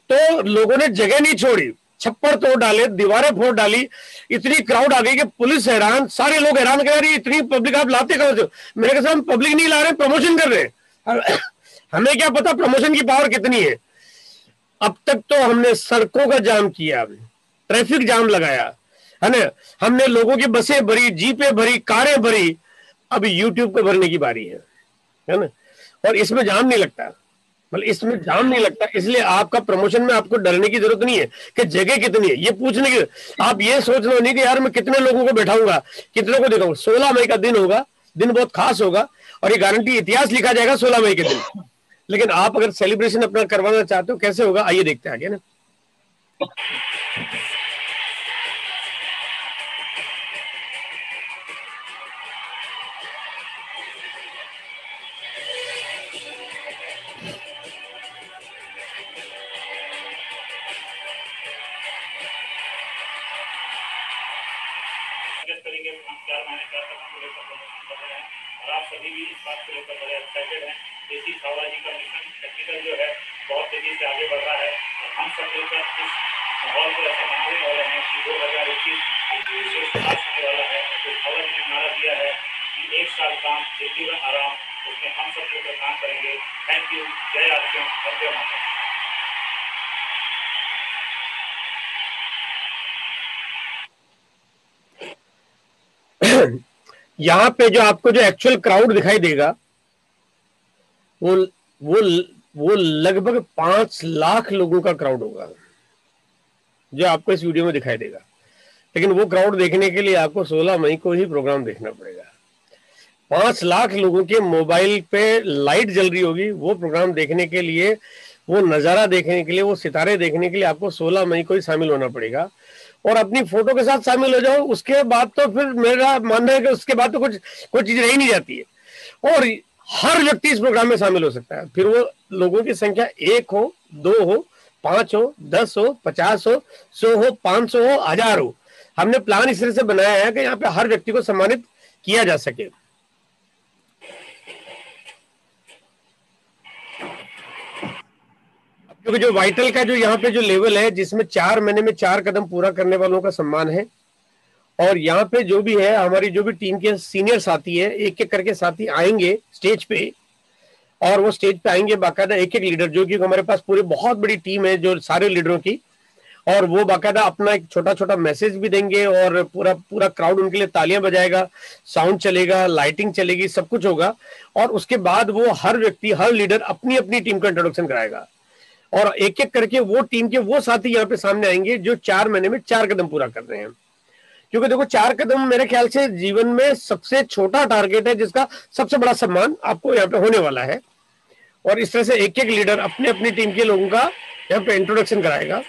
तो लोगों ने जगह नहीं छोड़ी, छप्पर तोड़ डाले, दीवारें फोड़ डाली, इतनी क्राउड आ गई कि पुलिस हैरान, सारे लोग हैरान कह रही इतनी पब्लिक आप लाते कहां से? मेरे कहा हम पब्लिक नहीं ला रहे, प्रमोशन कर रहे हैं। हमें क्या पता प्रमोशन की पावर कितनी है। अब तक तो हमने सड़कों का जाम किया, ट्रैफिक जाम लगाया, है ना, हमने लोगों की बसें भरी, जीपें भरी, कारें भरी, अब यूट्यूब को भरने की बारी है ना। और इसमें जाम नहीं लगता, मतलब इसमें जाम नहीं लगता, इसलिए आपका प्रमोशन में आपको डरने की जरूरत नहीं है कि जगह कितनी है, ये पूछने की आप ये सोचना नहीं कि यार मैं कितने लोगों को बैठाऊंगा, कितने को दिखाऊंगा। 16 मई का दिन होगा, दिन बहुत खास होगा और ये गारंटी इतिहास लिखा जाएगा 16 मई के दिन। लेकिन आप अगर सेलिब्रेशन अपना करवाना चाहते हो कैसे होगा, आइए देखते हैं आगे ना। करेंगे 4 महीने 4 कदम को लेकर प्रमोशन कर रहे हैं और आप सभी भी इस बात को लेकर बड़े एक्साइटेड हैं। देसी छावड़ा जी का मिशन टेक्निकल जो है बहुत तेजी से आगे बढ़ रहा है और हम सब मिलकर इस माहौल को ऐसा बनाने वाले हैं कि 2021 एक विशेष खास होने वाला है। तो छावड़ा जी ने नारा दिया है कि 1 साल काम, जिंदगी में आराम, उसमें हम सब मिलकर काम करेंगे। Thank you. जय आदित्य, वंदे मातरम। यहाँ पे जो आपको जो एक्चुअल क्राउड दिखाई देगा वो वो वो लगभग 5 लाख लोगों का क्राउड होगा जो आपको इस वीडियो में दिखाई देगा। लेकिन वो क्राउड देखने के लिए आपको 16 मई को ही प्रोग्राम देखना पड़ेगा। 5 लाख लोगों के मोबाइल पे लाइट जल रही होगी वो प्रोग्राम देखने के लिए, वो नजारा देखने के लिए, वो सितारे देखने के लिए आपको 16 मई को ही शामिल होना पड़ेगा। और अपनी फोटो के साथ शामिल हो जाओ, उसके बाद तो फिर मेरा मानना है कि उसके बाद तो कुछ कोई चीज रह ही नहीं जाती है। और हर व्यक्ति इस प्रोग्राम में शामिल हो सकता है, फिर वो लोगों की संख्या 1 हो, 2 हो, 5 हो, 10 हो, 50 हो, 100 हो, 500 हो, 1000 हो। हमने प्लान इस तरह से बनाया है कि यहाँ पे हर व्यक्ति को सम्मानित किया जा सके। क्योंकि जो वाइटल का जो यहाँ पे जो लेवल है जिसमें 4 महीने में 4 कदम पूरा करने वालों का सम्मान है, और यहाँ पे जो भी है हमारी जो भी टीम के सीनियर साथी है, एक एक करके साथी आएंगे स्टेज पे, और वो स्टेज पे आएंगे बाकायदा एक एक लीडर, जो कि हमारे पास पूरी बहुत बड़ी टीम है जो सारे लीडरों की, और वो बाकायदा अपना एक छोटा छोटा मैसेज भी देंगे और पूरा पूरा क्राउड उनके लिए तालियां बजाएगा, साउंड चलेगा, लाइटिंग चलेगी, सब कुछ होगा। और उसके बाद वो हर व्यक्ति, हर लीडर अपनी अपनी टीम का इंट्रोडक्शन कराएगा, और एक एक करके वो टीम के वो साथी यहाँ पे सामने आएंगे जो 4 महीने में 4 कदम पूरा कर रहे हैं। क्योंकि देखो 4 कदम मेरे ख्याल से जीवन में सबसे छोटा टारगेट है जिसका सबसे बड़ा सम्मान आपको यहाँ पे होने वाला है। और इस तरह से एक एक लीडर अपने अपनी टीम के लोगों का यहाँ पे इंट्रोडक्शन कराएगा।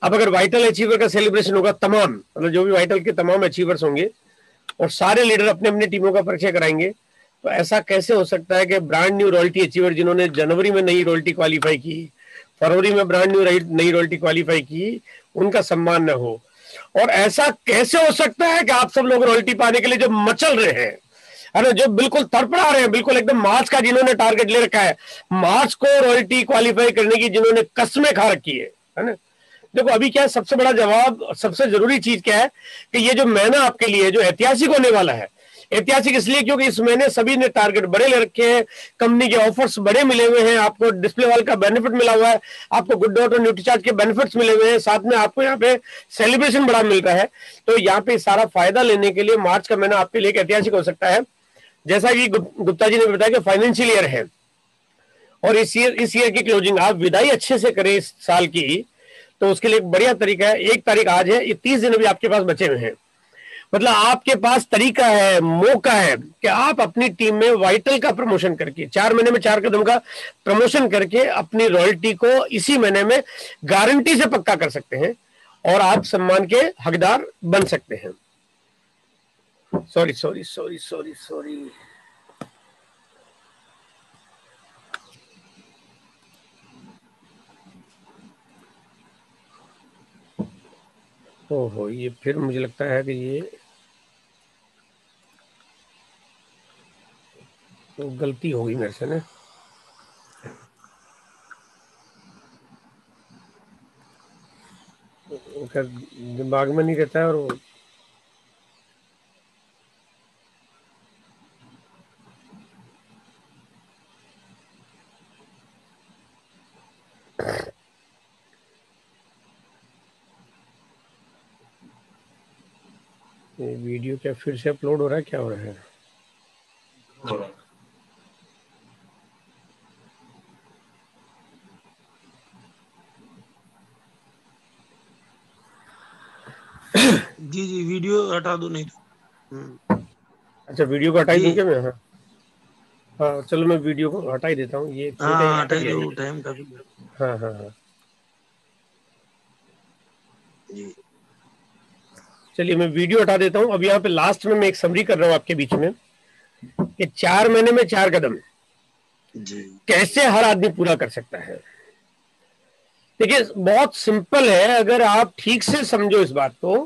अब अगर वाइटल अचीवर का सेलिब्रेशन होगा, तमाम मतलब जो भी वाइटल के तमाम अचीवर्स होंगे और सारे लीडर अपने अपने टीमों का परिचय कराएंगे, तो ऐसा कैसे हो सकता है कि ब्रांड न्यू रॉयल्टी अचीवर जिन्होंने जनवरी में नई रॉयल्टी क्वालिफाई की, फरवरी में ब्रांड न्यू नई रॉयल्टी क्वालिफाई की, उनका सम्मान न हो? और ऐसा कैसे हो सकता है कि आप सब लोग रॉयल्टी पाने के लिए जो मचल रहे हैं, अरे जो बिल्कुल तड़पड़ा रहे हैं, बिल्कुल एकदम मार्च का जिन्होंने टारगेट ले रखा है, मार्च को रॉयल्टी क्वालिफाई करने की जिन्होंने कसमें खा रखी है ना? देखो अभी क्या है, सबसे बड़ा जवाब, सबसे जरूरी चीज क्या है कि ये जो महीना आपके लिए जो ऐतिहासिक होने वाला है, ऐतिहासिक इसलिए क्योंकि इस महीने सभी ने टारगेट बड़े ले रखे हैं, कंपनी के ऑफर्स बड़े मिले हुए हैं, आपको डिस्प्ले वाल का बेनिफिट मिला हुआ है, आपको गुड डॉट और न्यूट्रीचार्ज के बेनिफिट्स मिले हुए हैं, साथ में आपको यहाँ पे सेलिब्रेशन बड़ा मिल रहा है। तो यहाँ पे सारा फायदा लेने के लिए मार्च का महीना आपके लिए एक ऐतिहासिक हो सकता है। जैसा कि गुप्ता जी ने बताया कि फाइनेंशियल ईयर है, और इस ईयर की क्लोजिंग आप विदाई अच्छे से करें इस साल की, तो उसके लिए एक बढ़िया तरीका है, 1 तारीख आज है, ये 30 दिन अभी आपके पास बचे हुए हैं। मतलब आपके पास तरीका है, मौका है कि आप अपनी टीम में वाइटल का प्रमोशन करके 4 महीने में 4 कदम का प्रमोशन करके अपनी रॉयल्टी को इसी महीने में गारंटी से पक्का कर सकते हैं और आप सम्मान के हकदार बन सकते हैं। Sorry sorry sorry sorry sorry, ओहो, ये फिर मुझे लगता है कि ये तो गलती होगी मेरे से ना। दिमाग में नहीं रहता है और वो वीडियो क्या फिर से अपलोड हो रहा है, क्या हो रहा है? हो रहा है। हटा दो नहीं तो। अच्छा, वीडियो को हटाई जी। दूं क्या मैं? हाँ हाँ, चलो मैं वीडियो को हटा ही देता हूँ, ये ठीक है, ये हाँ हट हटाई गया दो, ये। टाइम काफी। हाँ हाँ हाँ, जी चलिए मैं वीडियो हटा देता हूँ। अब यहाँ पे लास्ट में मैं एक समरी कर रहा हूँ आपके बीच में कि 4 महीने में 4 कदम जी कैसे हर आदमी पूरा कर सकता है। देखिए बहुत सिंपल है, अगर आप ठीक से समझो इस बात को,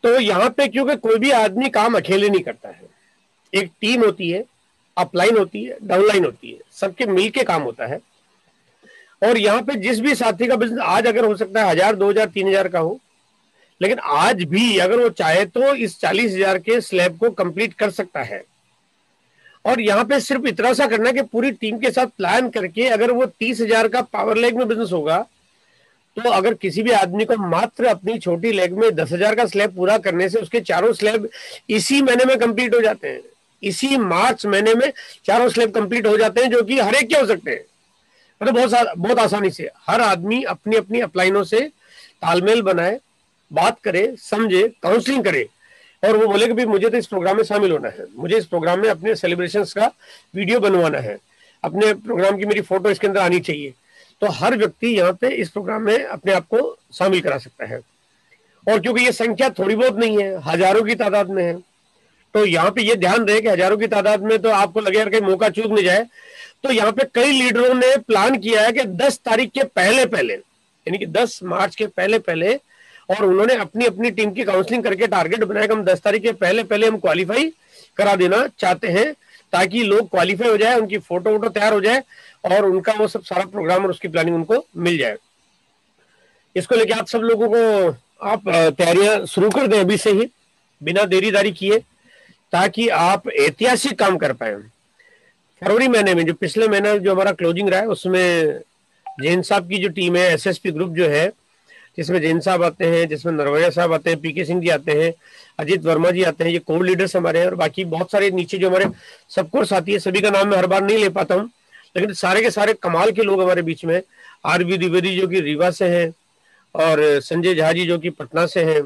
तो यहाँ पे क्योंकि कोई भी आदमी काम अकेले नहीं करता है, एक टीम होती है, अपलाइन होती है, डाउनलाइन होती है, सबके मिलके काम होता है। और यहाँ पे जिस भी साथी का बिजनेस आज अगर हो सकता है 1000, 2000, 3000 का हो, लेकिन आज भी अगर वो चाहे तो इस 40,000 के स्लैब को कंप्लीट कर सकता है। और यहाँ पे सिर्फ इतना सा करना है कि पूरी टीम के साथ प्लान करके अगर वो 30,000 का पावर लेग में बिजनेस होगा, तो अगर किसी भी आदमी को मात्र अपनी छोटी लेग में 10,000 का स्लैब पूरा करने से उसके चारों स्लैब इसी महीने में कंप्लीट हो जाते हैं, इसी मार्च महीने में चारों स्लैब कंप्लीट हो जाते हैं, जो कि हर एक के हो सकते हैं। मतलब बहुत आसानी से हर आदमी अपनी अपनी अपलाइनों से तालमेल बनाए, बात करे, समझे, काउंसलिंग करे, और वो बोले कि भाई मुझे तो इस प्रोग्राम में शामिल होना है, मुझे इस प्रोग्राम में अपने सेलिब्रेशंस का वीडियो बनवाना है, अपने प्रोग्राम की मेरी फोटो इसके अंदर आनी चाहिए। तो हर व्यक्ति यहाँ पे इस प्रोग्राम में अपने आप को शामिल करा सकता है। और क्योंकि ये संख्या थोड़ी बहुत नहीं है, हजारों की तादाद में है, तो यहाँ पे ये ध्यान रहे कि हजारों की तादाद में तो आपको लगे यार कहीं मौका चूक नहीं जाए। तो यहाँ पे कई लीडरों ने प्लान किया है कि 10 तारीख के पहले पहले, यानी कि 10 मार्च के पहले पहले, और उन्होंने अपनी अपनी टीम की काउंसलिंग करके टारगेट बनाया कि हम 10 तारीख के पहले पहले हम क्वालिफाई करा देना चाहते हैं, ताकि लोग क्वालिफाई हो जाए, उनकी फोटो वोटो तैयार हो जाए और उनका वो सब सारा प्रोग्राम और उसकी प्लानिंग उनको मिल जाए। इसको लेके आप सब लोगों को आप तैयारियां शुरू कर दें अभी से ही, बिना देरीदारी किए, ताकि आप ऐतिहासिक काम कर पाए। फरवरी महीने में, जो पिछले महीने जो हमारा क्लोजिंग रहा है, उसमें जैन साहब की जो टीम है, एसएसपी ग्रुप जो है, जिसमें जैन साहब आते हैं, जिसमें नरवैया साहब आते हैं, पीके सिंह जी आते हैं, अजीत वर्मा जी आते हैं, ये कोर लीडर्स हमारे हैं, और बाकी बहुत सारे नीचे जो हमारे सबको साथी है, सभी का नाम मैं हर बार नहीं ले पाता हूँ, लेकिन सारे के सारे कमाल के लोग हमारे बीच में। आरवी द्विवेदी जो कि रीवा से हैं, और संजय झा जी जो कि पटना से हैं,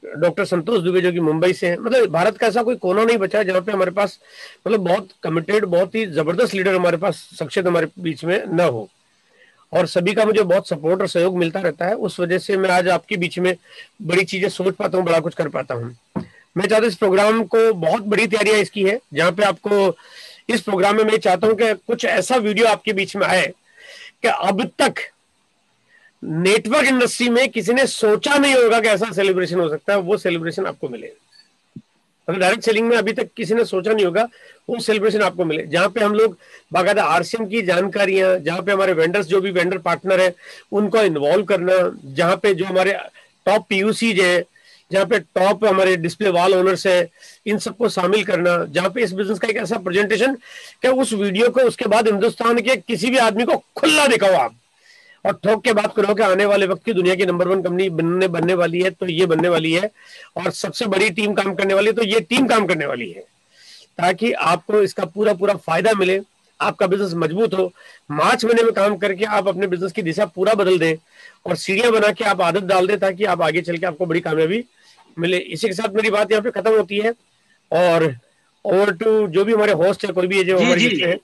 डॉक्टर संतोष दुबे जो कि मुंबई से हैं। मतलब भारत का ऐसा कोई कोना नहीं बचा जहाँ पे हमारे पास मतलब बहुत कमिटेड, बहुत ही जबरदस्त लीडर हमारे पास, शख्सियत हमारे बीच में न हो। और सभी का मुझे बहुत सपोर्ट और सहयोग मिलता रहता है, उस वजह से मैं आज आपके बीच में बड़ी चीजें सोच पाता हूँ, बड़ा कुछ कर पाता हूँ। मैं चाहता हूँ इस प्रोग्राम को, बहुत बड़ी तैयारियां इसकी है, जहाँ पे आपको इस प्रोग्राम में मैं चाहता हूँ कि कुछ ऐसा वीडियो आपके बीच में आए कि अब तक नेटवर्क इंडस्ट्री में किसी ने सोचा नहीं होगा कि ऐसा सेलिब्रेशन हो सकता है, वो सेलिब्रेशन आपको मिले। मतलब डायरेक्ट सेलिंग में अभी तक किसी ने सोचा नहीं होगा, वो सेलिब्रेशन आपको मिले, जहां पे हम लोग बाकायदा आरसीएम की जानकारियां, जहां पे हमारे वेंडर्स जो भी वेंडर पार्टनर है उनको इन्वॉल्व करना, जहां पे जो हमारे टॉप पीयूसीज है, जहां पे टॉप हमारे डिस्प्ले वॉल ओनर्स है, इन सबको शामिल करना, जहां पे इस बिजनेस का एक ऐसा प्रेजेंटेशन कि उस वीडियो को उसके बाद हिंदुस्तान के किसी भी आदमी को खुला दिखाओ आप, और ठोक के बात करो कि आने वाले वक्त की दुनिया की नंबर 1 कंपनी बनने वाली है, तो ये बनने वाली है, और सबसे बड़ी टीम काम करने वाली है, तो ये टीम काम करने वाली है, ताकि आपको इसका पूरा पूरा फायदा मिले, आपका बिजनेस मजबूत हो। मार्च महीने में काम करके आप अपने बिजनेस की दिशा पूरा बदल दें, और सीढ़ियां बना के आप आदत डाल दें, ताकि आप आगे चल के आपको बड़ी कामयाबी मिले। इसी के साथ मेरी बात यहाँ पे खत्म होती है, और ओवर टू जो भी हमारे होस्ट है, कोई भी है जो हमारे बीच में है।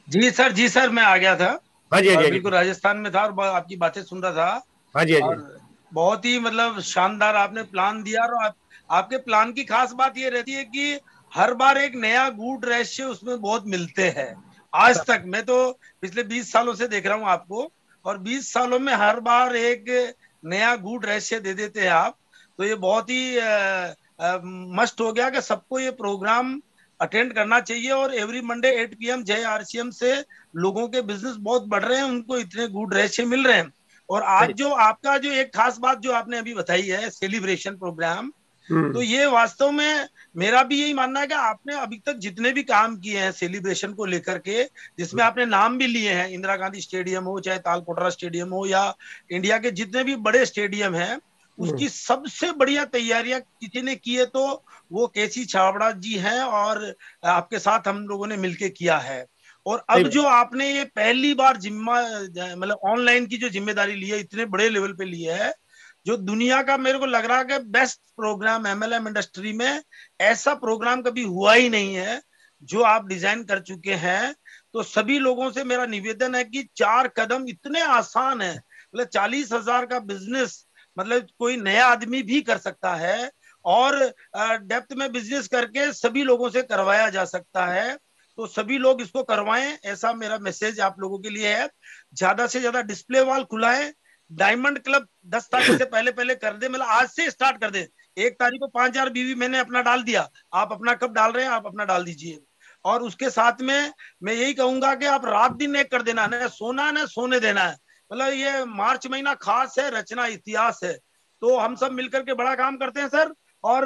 जैन सर जी सर मैं आ गया था। हाँ जी, हाँ जी, बिल्कुल राजस्थान में था और आपकी बातें सुन रहा था। हाँ जी, हाँ जी। और बहुत ही मतलब शानदार आपने प्लान दिया, और आपके प्लान की खास बात ये रहती है कि हर बार एक नया गूढ़ रहस्य उसमें बहुत मिलते हैं। आज तक मैं तो पिछले 20 सालों से देख रहा हूँ आपको, और 20 सालों में हर बार एक नया गूढ़ रहस्य दे देते हैं आप। तो ये बहुत ही मस्ट हो गया कि सबको ये प्रोग्राम अटेंड करना चाहिए। और एवरी मंडे 8 PM जय आरसीएम से लोगों के बिजनेस बहुत बढ़ रहे हैं, उनको इतने गूढ़ रहस्य मिल रहे हैं। और आज जो आपका जो एक खास बात जो आपने अभी बताई है, सेलिब्रेशन प्रोग्राम, तो ये वास्तव में मेरा भी यही मानना है कि आपने अभी तक जितने भी काम किए हैं सेलिब्रेशन को लेकर के, जिसमें आपने नाम भी लिए हैं, इंदिरा गांधी स्टेडियम हो, चाहे तालकोटरा स्टेडियम हो, या इंडिया के जितने भी बड़े स्टेडियम हैं, उसकी सबसे बढ़िया तैयारियां किसी ने की है तो वो केसी छाबड़ा जी हैं, और आपके साथ हम लोगों ने मिलके किया है। और अब जो आपने ये पहली बार जिम्मा मतलब ऑनलाइन की जो जिम्मेदारी ली है, इतने बड़े लेवल पे ली है, जो दुनिया का मेरे को लग रहा है कि बेस्ट प्रोग्राम एमएलएम इंडस्ट्री में, ऐसा प्रोग्राम कभी हुआ ही नहीं है जो आप डिजाइन कर चुके हैं। तो सभी लोगों से मेरा निवेदन है कि 4 कदम इतने आसान है, मतलब 40,000 का बिजनेस मतलब कोई नया आदमी भी कर सकता है, और डेप्थ में बिजनेस करके सभी लोगों से करवाया जा सकता है। तो सभी लोग इसको करवाएं, ऐसा मेरा मैसेज आप लोगों के लिए है। ज्यादा से ज्यादा डिस्प्ले वॉल खुलाएं, डायमंड क्लब 10 तारीख से पहले पहले कर दे, मतलब आज से स्टार्ट कर दे। 1 तारीख को 5,000 बीवी मैंने अपना डाल दिया, आप अपना कब डाल रहे हैं, आप अपना डाल दीजिए। और उसके साथ में मैं यही कहूंगा कि आप रात दिन एक कर देना, न सोना न सोने देना है। मतलब ये मार्च महीना खास है, रचना इतिहास है। तो हम सब मिलकर के बड़ा काम करते हैं सर। और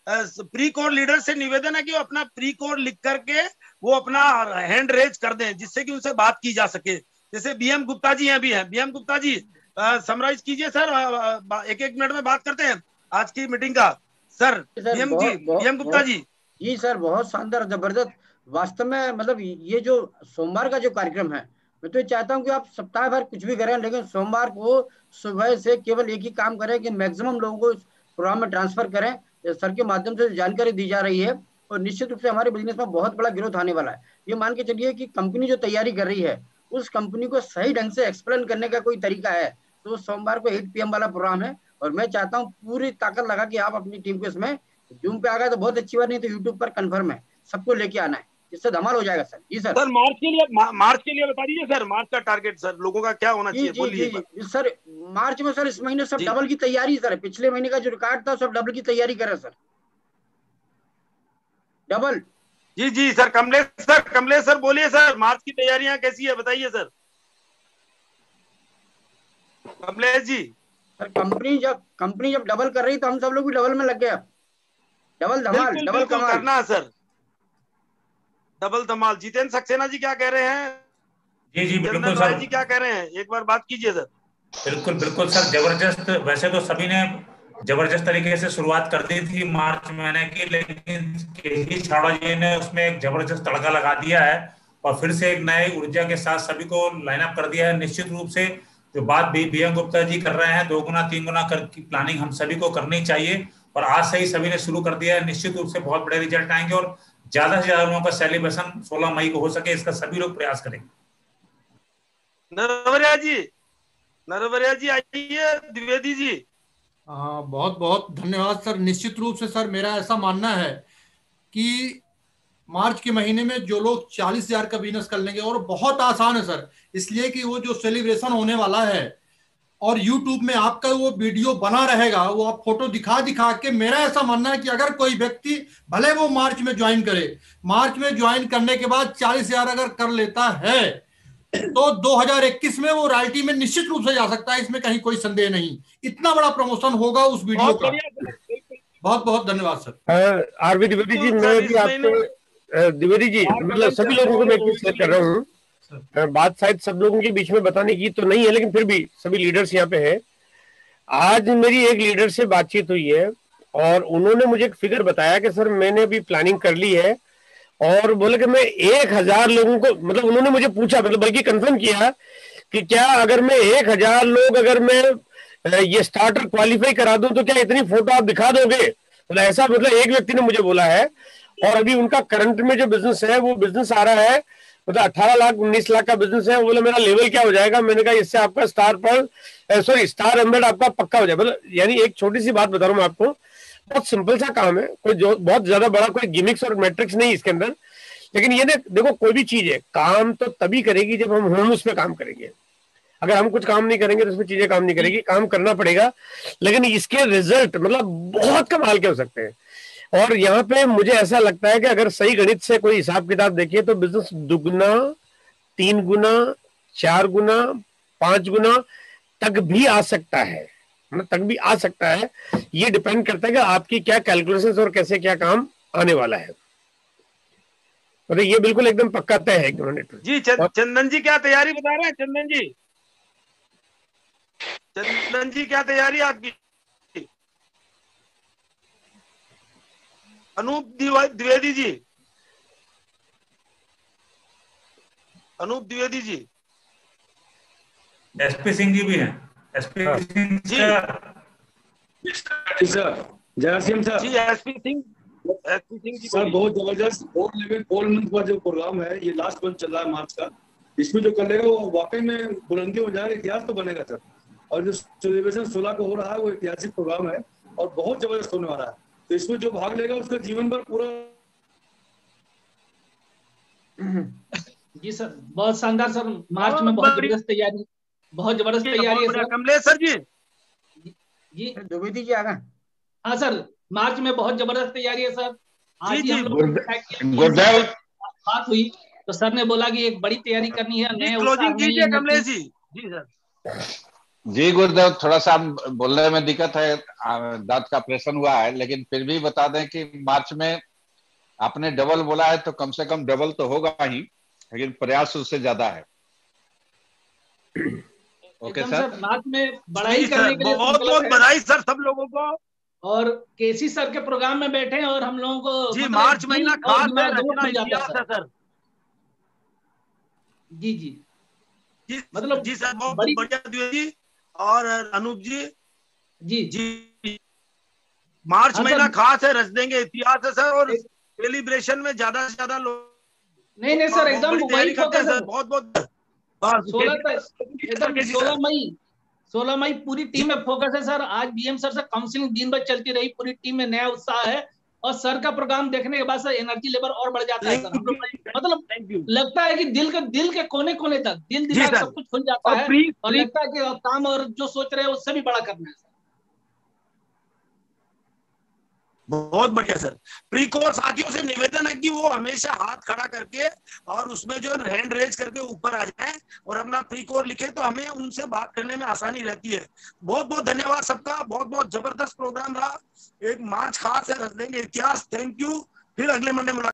प्री कोर लीडर से निवेदन है कि वो अपना प्री कोर लिख करके वो अपना हैंड रेज कर दें, जिससे कि उनसे बात की जा सके। जैसे बीएम गुप्ता जी अभी हैं, बीएम गुप्ता जी समराइज कीजिए सर, 1-1 मिनट में बात करते हैं आज की मीटिंग का। सर बीएम जी, बीएम गुप्ता जी। जी सर, बहुत शानदार, जबरदस्त। वास्तव में मतलब ये जो सोमवार का जो कार्यक्रम है, मैं तो ये चाहता हूँ कि आप सप्ताह भर कुछ भी करें, लेकिन सोमवार को सुबह से केवल एक ही काम करें कि मैक्सिमम लोगों को इस प्रोग्राम में ट्रांसफर करें। सर के माध्यम से जानकारी दी जा रही है, और निश्चित रूप से हमारे बिजनेस में बहुत बड़ा ग्रोथ आने वाला है। ये मान के चलिए कि कंपनी जो तैयारी कर रही है, उस कंपनी को सही ढंग से एक्सप्लेन करने का कोई तरीका है, तो सोमवार को 8 PM वाला प्रोग्राम है। और मैं चाहता हूँ पूरी ताकत लगा कि आप अपनी टीम को इसमें, जूम पे आ गया तो बहुत अच्छी बात, नहीं तो यूट्यूब पर कंफर्म है, सबको लेके आना है, इससे धमाल हो जाएगा सर। जी सर। सर मार्च के लिए बता दीजिए सर, मार्च का टारगेट सर लोगों का क्या होना जी चाहिए, जी जी बोलिए जी सर, मार्च में सर इस महीने सब जी डबल की तैयारी सर, पिछले महीने का जो रिकॉर्ड था सब डबल की तैयारी करे सर, डबल। जी जी सर। कमलेश सर बोलिए सर, मार्च की तैयारियां कैसी है बताइए sir, Kamlesh ji. Sir company जब डबल कर रही तो हम सब लोग भी डबल में लग गए, डबल धमाल, बिल्कुल डबल बिल्कुल कमाल। करना है सर, डबल धमाल। जितेंद्र सक्सेना जी क्या कह रहे हैं, जी जी बिल्कुल चंदन सर, राय जी क्या कह रहे हैं, एक बार बात कीजिए सर। बिल्कुल बिल्कुल सर, जबरदस्त। वैसे तो सभी ने जबरदस्त तरीके से शुरुआत कर दी थी मार्च महीने की, लेकिन केसी छाड़ा जी ने उसमें एक जबरदस्त तड़का लगा दिया है और फिर से एक नई ऊर्जा के साथ सभी को लाइन अप कर दिया है। निश्चित रूप से जो बात भी बीएम गुप्ता जी कर रहे हैं, 2 गुना 3 गुना की प्लानिंग हम सभी को करनी चाहिए, और आज से ही सभी ने शुरू कर दिया है। निश्चित रूप से बहुत बड़े रिजल्ट आएंगे और ज्यादा से ज्यादा लोगों का सेलिब्रेशन 16 मई को हो सके, इसका सभी लोग प्रयास करेंगे। नरवरिया जी आइए, द्विवेदी जी। हाँ, बहुत बहुत धन्यवाद सर। निश्चित रूप से सर मेरा ऐसा मानना है कि मार्च के महीने में जो लोग 40,000 का बिजनेस कर लेंगे, और बहुत आसान है सर, इसलिए कि वो जो सेलिब्रेशन होने वाला है और यूट्यूब में आपका वो वीडियो बना रहेगा, वो आप फोटो दिखा दिखा के, मेरा ऐसा मानना है कि अगर कोई व्यक्ति भले वो मार्च में ज्वाइन करे, मार्च में ज्वाइन करने के बाद 40,000 अगर कर लेता है तो 2021 में वो रॉयल्टी में निश्चित रूप से जा सकता है, इसमें कहीं कोई संदेह नहीं। इतना बड़ा प्रमोशन होगा उस वीडियो का। बहुत बहुत धन्यवाद सर। आरवी द्विवेदी जी, मैं भी आपको द्विवेदी जी, मतलब सभी लोगों को मैं एक चीज शेयर कर रहा हूँ, बात शायद सब लोगों के बीच में बताने की तो नहीं है, लेकिन फिर भी सभी लीडर्स यहाँ पे हैं। आज मेरी एक लीडर से बातचीत हुई है और उन्होंने मुझे एक फिगर बताया कि सर मैंने भी प्लानिंग कर ली है, और बोले कि मैं 1,000 लोगों को, मतलब उन्होंने मुझे पूछा, मतलब बल्कि कंफर्म किया कि क्या अगर मैं 1,000 लोग, अगर मैं ये स्टार्टर क्वालिफाई करा दूं तो क्या इतनी फोटो आप दिखा दोगे, मतलब ऐसा, मतलब एक व्यक्ति ने मुझे बोला है। और अभी उनका करंट में जो बिजनेस है वो बिजनेस आ रहा है, मतलब 18 लाख 19 लाख का बिजनेस है। बोले मेरा लेवल क्या हो जाएगा, मैंने कहा इससे आपका स्टार 100 आपका पक्का हो जाए। मतलब यानी एक छोटी सी बात बता रहा हूँ मैं आपको, बहुत सिंपल सा काम है, कोई जो बहुत ज्यादा बड़ा कोई गिमिक्स और मैट्रिक्स नहीं इसके अंदर। लेकिन ये ना देखो, कोई भी चीज है काम तो तभी करेगी जब हम उस पर काम करेंगे। अगर हम कुछ काम नहीं करेंगे तो उसमें चीजें काम नहीं करेगी, काम करना पड़ेगा। लेकिन इसके रिजल्ट मतलब बहुत कमाल के हो सकते हैं। और यहाँ पे मुझे ऐसा लगता है कि अगर सही गणित से कोई हिसाब किताब देखिए तो बिजनेस 2 गुना 3 गुना 4 गुना 5 गुना तक भी आ सकता है, मतलब तक भी आ सकता है। ये डिपेंड करता है कि आपकी क्या कैलकुलेशंस और कैसे क्या काम आने वाला है। मतलब ये बिल्कुल एकदम पक्का तय है जी। चंदन जी क्या तैयारी बता रहे हैं, चंदन जी क्या तैयारी आपकी? अनूप द्विवेदी जी। अनूप द्विवेदी जी, एसपी सिंह जी भी हैं। SP Singh ji sir, Jaisingh sir जी, एसपी सिंह जी सर, बहुत जबरदस्त 4 मंथ का जो प्रोग्राम है, ये लास्ट मंथ चल रहा है मार्च का। इसमें जो कर लेगा वो वाकई में बुलंदी हो जाएगा, इतिहास तो बनेगा सर। और जो सेलिब्रेशन 16 को हो रहा है वो ऐतिहासिक प्रोग्राम है और बहुत जबरदस्त होने वाला है। तो इसमें जो भाग लेगा उसका जीवन भर पूरा। जी सर, बहुत शानदार सर। मार्च में बहुत जबरदस्त तैयारी है सर। कमलेश सर जी जी द्विवेदी जी आ गए। हाँ सर, मार्च में बहुत जबरदस्त तैयारी है सर। आज ही हम लोग गुरुदेव बात हुई तो सर ने बोला कि एक बड़ी तैयारी करनी है, नए क्लोजिंग कीजिए कमलेश जी। जी सर। जी गुरुदेव, थोड़ा सा बोलने में दिक्कत है, दांत का ऑपरेशन हुआ है, लेकिन फिर भी बता दें कि मार्च में आपने डबल बोला है तो कम से कम डबल तो होगा ही, लेकिन प्रयास उससे ज्यादा है। ओके सर, मार्च में बड़ाई करने के लिए बहुत बहुत बधाई सर सब लोगों को। और केसी सर के प्रोग्राम में बैठे हैं और हम लोगों को जी मार्च महीना खास है, रचना इतिहास है सर। जी जी जी मतलब जी सर, बहुत बढ़िया द्विवेदी और अनूप जी। जी जी मार्च महीना खास है, रच देंगे इतिहास है सर। और सेलिब्रेशन में ज्यादा से ज्यादा लोग नहीं सर, एकदम वही फोकस है। बहुत बहुत 16 मई पूरी टीम में फोकस है सर। आज बीएम सर से काउंसलिंग दिन भर चलती रही, पूरी टीम में नया उत्साह है और सर का प्रोग्राम देखने के बाद सर एनर्जी लेवल और बढ़ जाता है सर। मतलब लगता है कि दिल के कोने कोने तक दिल दिमाग सब कुछ खुल जाता है और लगता है कि काम और जो सोच रहे हैं उससे भी बड़ा करना है सर। बहुत बढ़िया सर। प्री कोर्स साथियों से निवेदन है कि वो हमेशा हाथ खड़ा करके और उसमें जो हैंड रेज करके ऊपर आ जाए और अपना प्री कोर्स लिखे, तो हमें उनसे बात करने में आसानी रहती है। बहुत बहुत धन्यवाद सबका, बहुत बहुत जबरदस्त प्रोग्राम रहा। एक मार्च खास है, रच देंगे इतिहास। Thank you. फिर अगले मंडे मुलाकात।